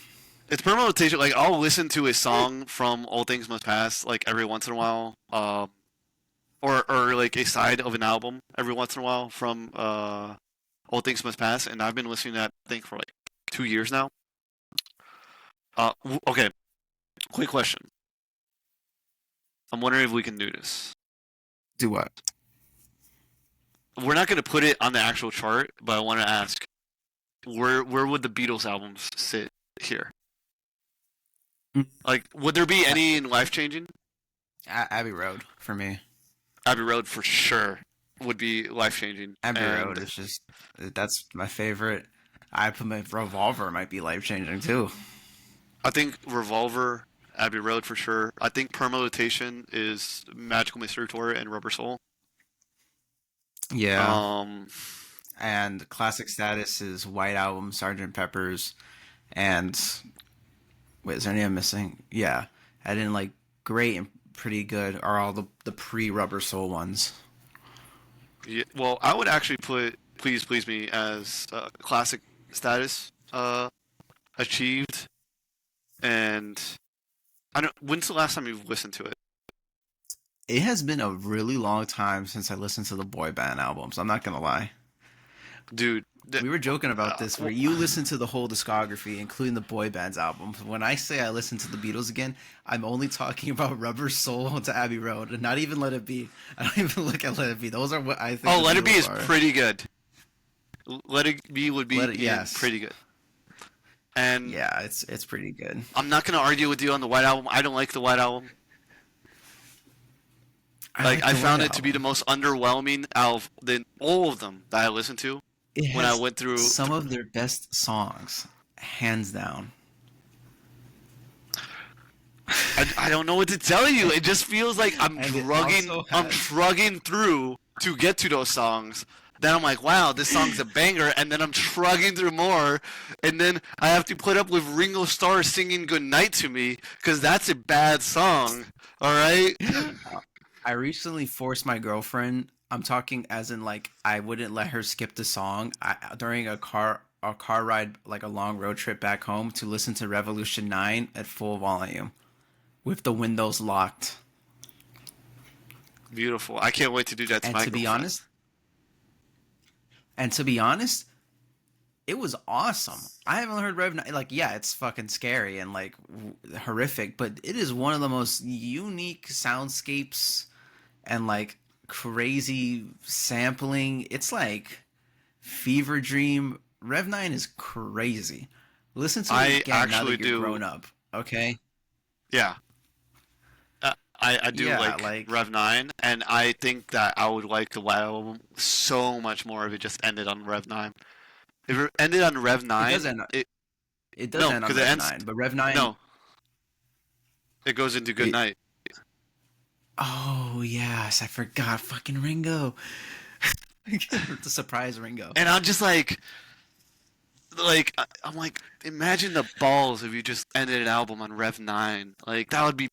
It's perma rotation. Like, I'll listen to a song from All Things Must Pass like every once in a while, or like a side of an album every once in a while from All Things Must Pass, and I've been listening to that thing for like 2 years now. Okay. Quick question. I'm wondering if we can do this. Do what? We're not going to put it on the actual chart, but I want to ask, where would the Beatles albums sit here? Like, would there be any life changing? Abbey Road for me. Abbey Road for sure would be life changing. Abbey Road is just that's my favorite. I put my Revolver might be life changing too. I think Revolver, Abbey Road for sure. I think Permutation is Magical Mystery Tour and Rubber Soul. Yeah. And classic status is White Album, Sgt. Pepper's, and wait, is there any I'm missing? Yeah, I didn't like Great and Pretty Good are all the pre-Rubber Soul ones. Yeah, well, I would actually put Please Please Me as classic status achieved. And I don't. When's the last time you've listened to it? It has been a really long time since I listened to the boy band albums. I'm not gonna lie. Dude, we were joking about this where you listen to the whole discography, including the boy band's albums. When I say I listen to the Beatles again, I'm only talking about Rubber Soul to Abbey Road, and not even Let It Be. I don't even look at Let It Be. Those are what I think. Oh, Let It Be is pretty good. Let It Be would be pretty good. And yeah, it's pretty good. I'm not gonna argue with you on the White Album. I don't like the White Album. I found it to be the most underwhelming out of all of them that I listened to when I went through some of their best songs, hands down. I don't know what to tell you. It just feels like I'm shrugging through to get to those songs. Then I'm like, wow, this song's a banger, and then I'm shrugging through more, and then I have to put up with Ringo Starr singing "Goodnight" to me because that's a bad song. All right. I recently forced my girlfriend. I'm talking as in like I wouldn't let her skip the song during a car ride, like a long road trip back home, to listen to Revolution 9 at full volume with the windows locked. Beautiful. I can't wait to do that to my girlfriend. And to be honest, it was awesome. I haven't heard Rev 9. Like, yeah, it's fucking scary and like horrific, but it is one of the most unique soundscapes and like crazy sampling. It's like fever dream. Rev 9 is crazy. Listen to it again now that you're grown up. Okay. Yeah. I do like Rev 9, and I think that I would like the White Album so much more if it just ended on Rev 9. If it ended on Rev 9, it does end on Rev 9, but Rev 9... No. It goes into Goodnight. Oh, yes, I forgot fucking Ringo. The surprise Ringo. And I'm just like, I'm like, imagine the balls if you just ended an album on Rev 9. Like, that would be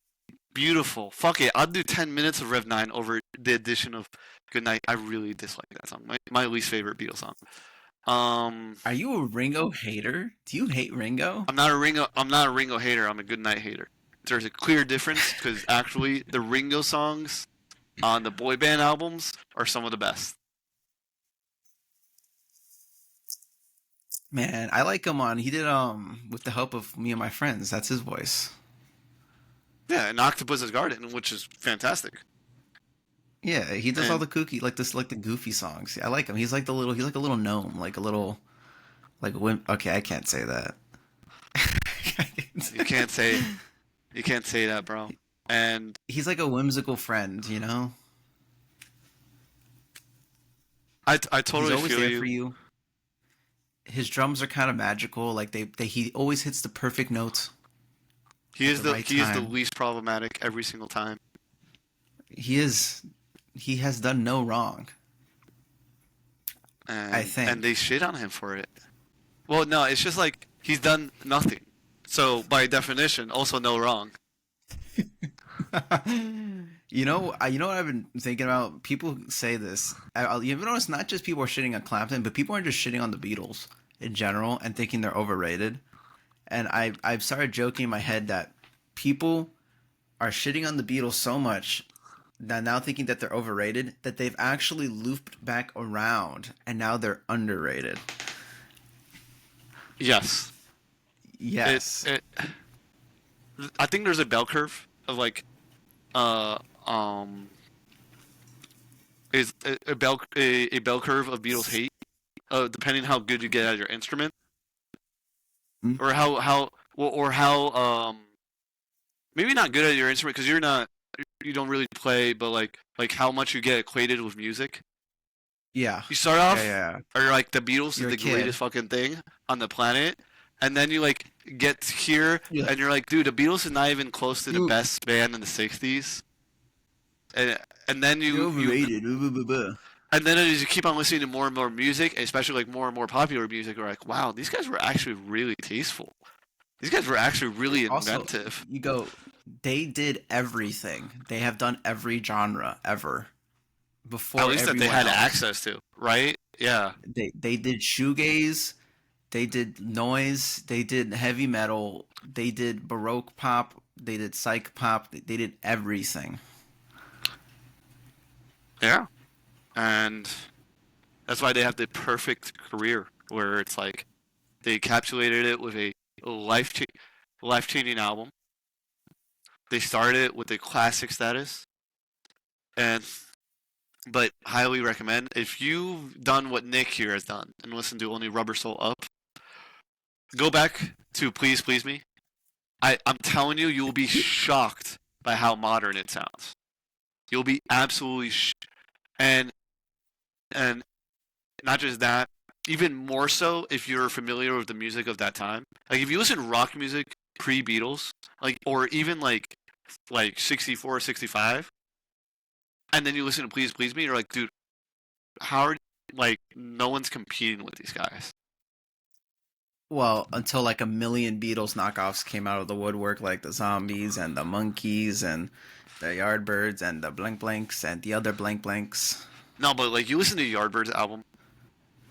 beautiful. Fuck it. I'll do 10 minutes of Rev 9 over the addition of Goodnight. I really dislike that song. My least favorite Beatles song. Are you a Ringo hater? Do you hate Ringo? I'm not a Ringo hater. I'm a Goodnight hater. There's a clear difference because actually the Ringo songs on the boy band albums are some of the best. Man, I like him on. He did with the help of Me and My Friends. That's his voice. Yeah, and Octopus's Garden, which is fantastic. Yeah, he does all the kooky, like the goofy songs. I like him. He's like a little gnome, like a little, like a wimp. Okay, I can't say that. You can't say that, bro. And he's like a whimsical friend, you know. I totally he's always feel there for you. His drums are kind of magical. Like he always hits the perfect notes. He is the least problematic every single time. He has done no wrong. I think. And they shit on him for it. Well, no, it's just like he's done nothing. So by definition, also no wrong. You know what I've been thinking about? People say this. You notice not just people are shitting on Clapton, but people are just shitting on the Beatles in general and thinking they're overrated. And I've started joking in my head that people are shitting on the Beatles so much that now thinking that they're overrated that they've actually looped back around and now they're underrated. Yes. Yes. I think there's a bell curve of like uh um is a bell curve of Beatles hate, depending how good you get at your instrument, Hmm? or how maybe not good at your instrument because you don't really play, but like how much you get acquainted with music. Yeah. You start Yeah, off, yeah. or like the Beatles You're is a the kid. greatest fucking thing on the planet, and then you like get here, Yeah. and you're like, dude, the Beatles is not even close to the You- best band in the '60s, and then You're overrated. and then as you keep on listening to more and more music, especially like more and more popular music, you're like, wow, these guys were actually really tasteful. These guys were actually really Also, inventive. you go. They did everything. They have done every genre ever before At least that they everyone had else. access to, right? Yeah. They did shoegaze. They did noise. They did heavy metal. They did baroque pop. They did psych pop. They did everything. Yeah. And that's why they have the perfect career where it's like they encapsulated it with a life changing album. They started it with a classic status, and but highly recommend if you've done what Nick here has done and listened to only Rubber Soul Up, go back to Please Please Me. I'm telling you, you will be shocked by how modern it sounds. You'll be absolutely and not just that, even more so if you're familiar with the music of that time. Like if you listen to rock music pre-Beatles, like or even like 64 or 65, and then you listen to Please Please Me, you're like, dude, how are like no one's competing with these guys. Well, until like a million Beatles knockoffs came out of the woodwork, like the Zombies and the Monkeys and the Yardbirds and the Blank Blanks and the other Blank Blanks. No, but like you listen to Yardbirds album,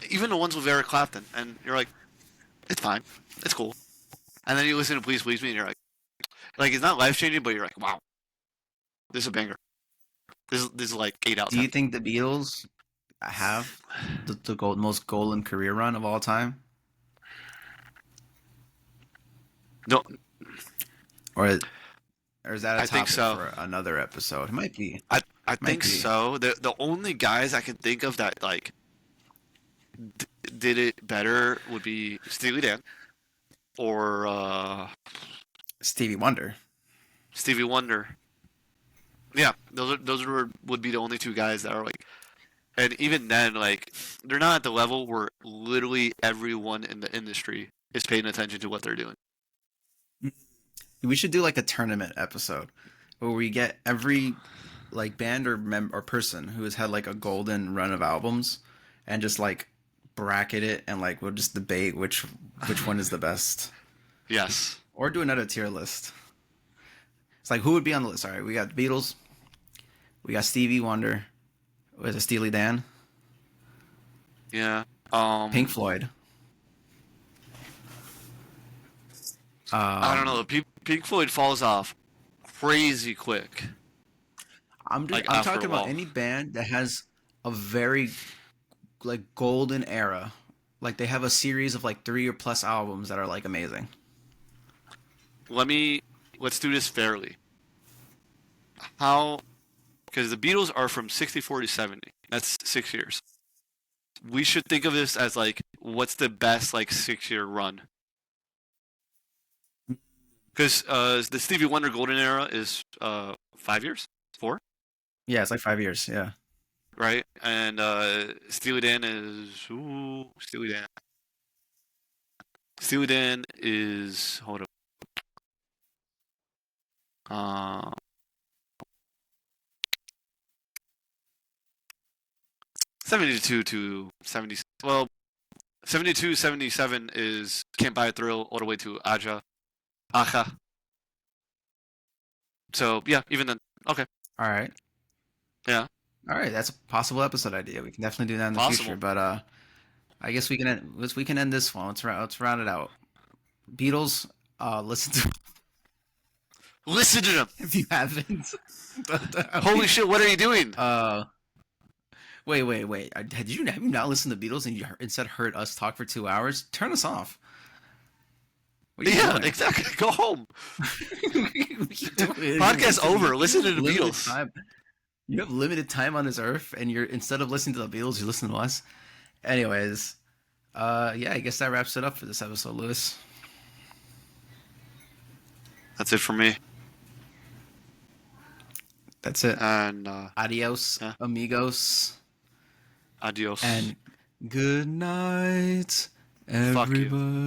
even the ones with Eric Clapton, and you're like, it's fine, it's cool. And then you listen to Please Please Me, and you're like it's not life changing, but you're like, wow, this is a banger. This is like 8 out of Do 10. you think the Beatles have the most golden career run of all time? No, Or is that a I think topic so. for another episode? It might be. I Might think be. so. The only guys I can think of that like did it better would be Steely Dan or Stevie Wonder. Stevie Wonder. Yeah, would be the only two guys that are like, and even then, like they're not at the level where literally everyone in the industry is paying attention to what they're doing. We should do like a tournament episode where we get every like band or person who has had like a golden run of albums and just like bracket it and like we'll just debate which one is the best. Yes. Or do another tier list. It's like who would be on the list? All right, we got the Beatles, we got Stevie Wonder, was it Steely Dan? Yeah. Pink Floyd. I don't know. Pink Floyd falls off crazy quick. I'm Like, I'm after talking a while. about any band that has a very like golden era. Like they have a series of like 3 or plus albums that are like amazing. Let's do this fairly. Because the Beatles are from 64 to 70. That's 6 years. We should think of this as like, what's the best like 6 year run? Because the Stevie Wonder golden era is 5 years, 4, Yeah, it's like 5 years. Yeah. right? And Steely Dan is Steely Dan. Steely Dan is hold up. 72 to 70. Well, 72, 77 is Can't Buy a Thrill all the way to Aja. So yeah, even then, okay, All right. yeah, All right, that's a possible episode idea. We can definitely do that in the Possible. future. But I guess we can end this one. Let's round it out. Beatles. Listen to listen to them. if you haven't. Holy shit, what are you doing? Wait. Have you not listened to Beatles and you instead heard us talk for 2 hours? Turn us off. What are you Yeah, doing? exactly. Go home. What are you doing? Podcast over. Listen to the Limited Beatles. time. You have limited time on this earth, and you're instead of listening to the Beatles, you listen to us. Anyways, yeah, I guess that wraps it up for this episode, Lewis. That's it for me. That's it. And Adios, yeah. amigos, adios. and good night, Fuck you. everybody.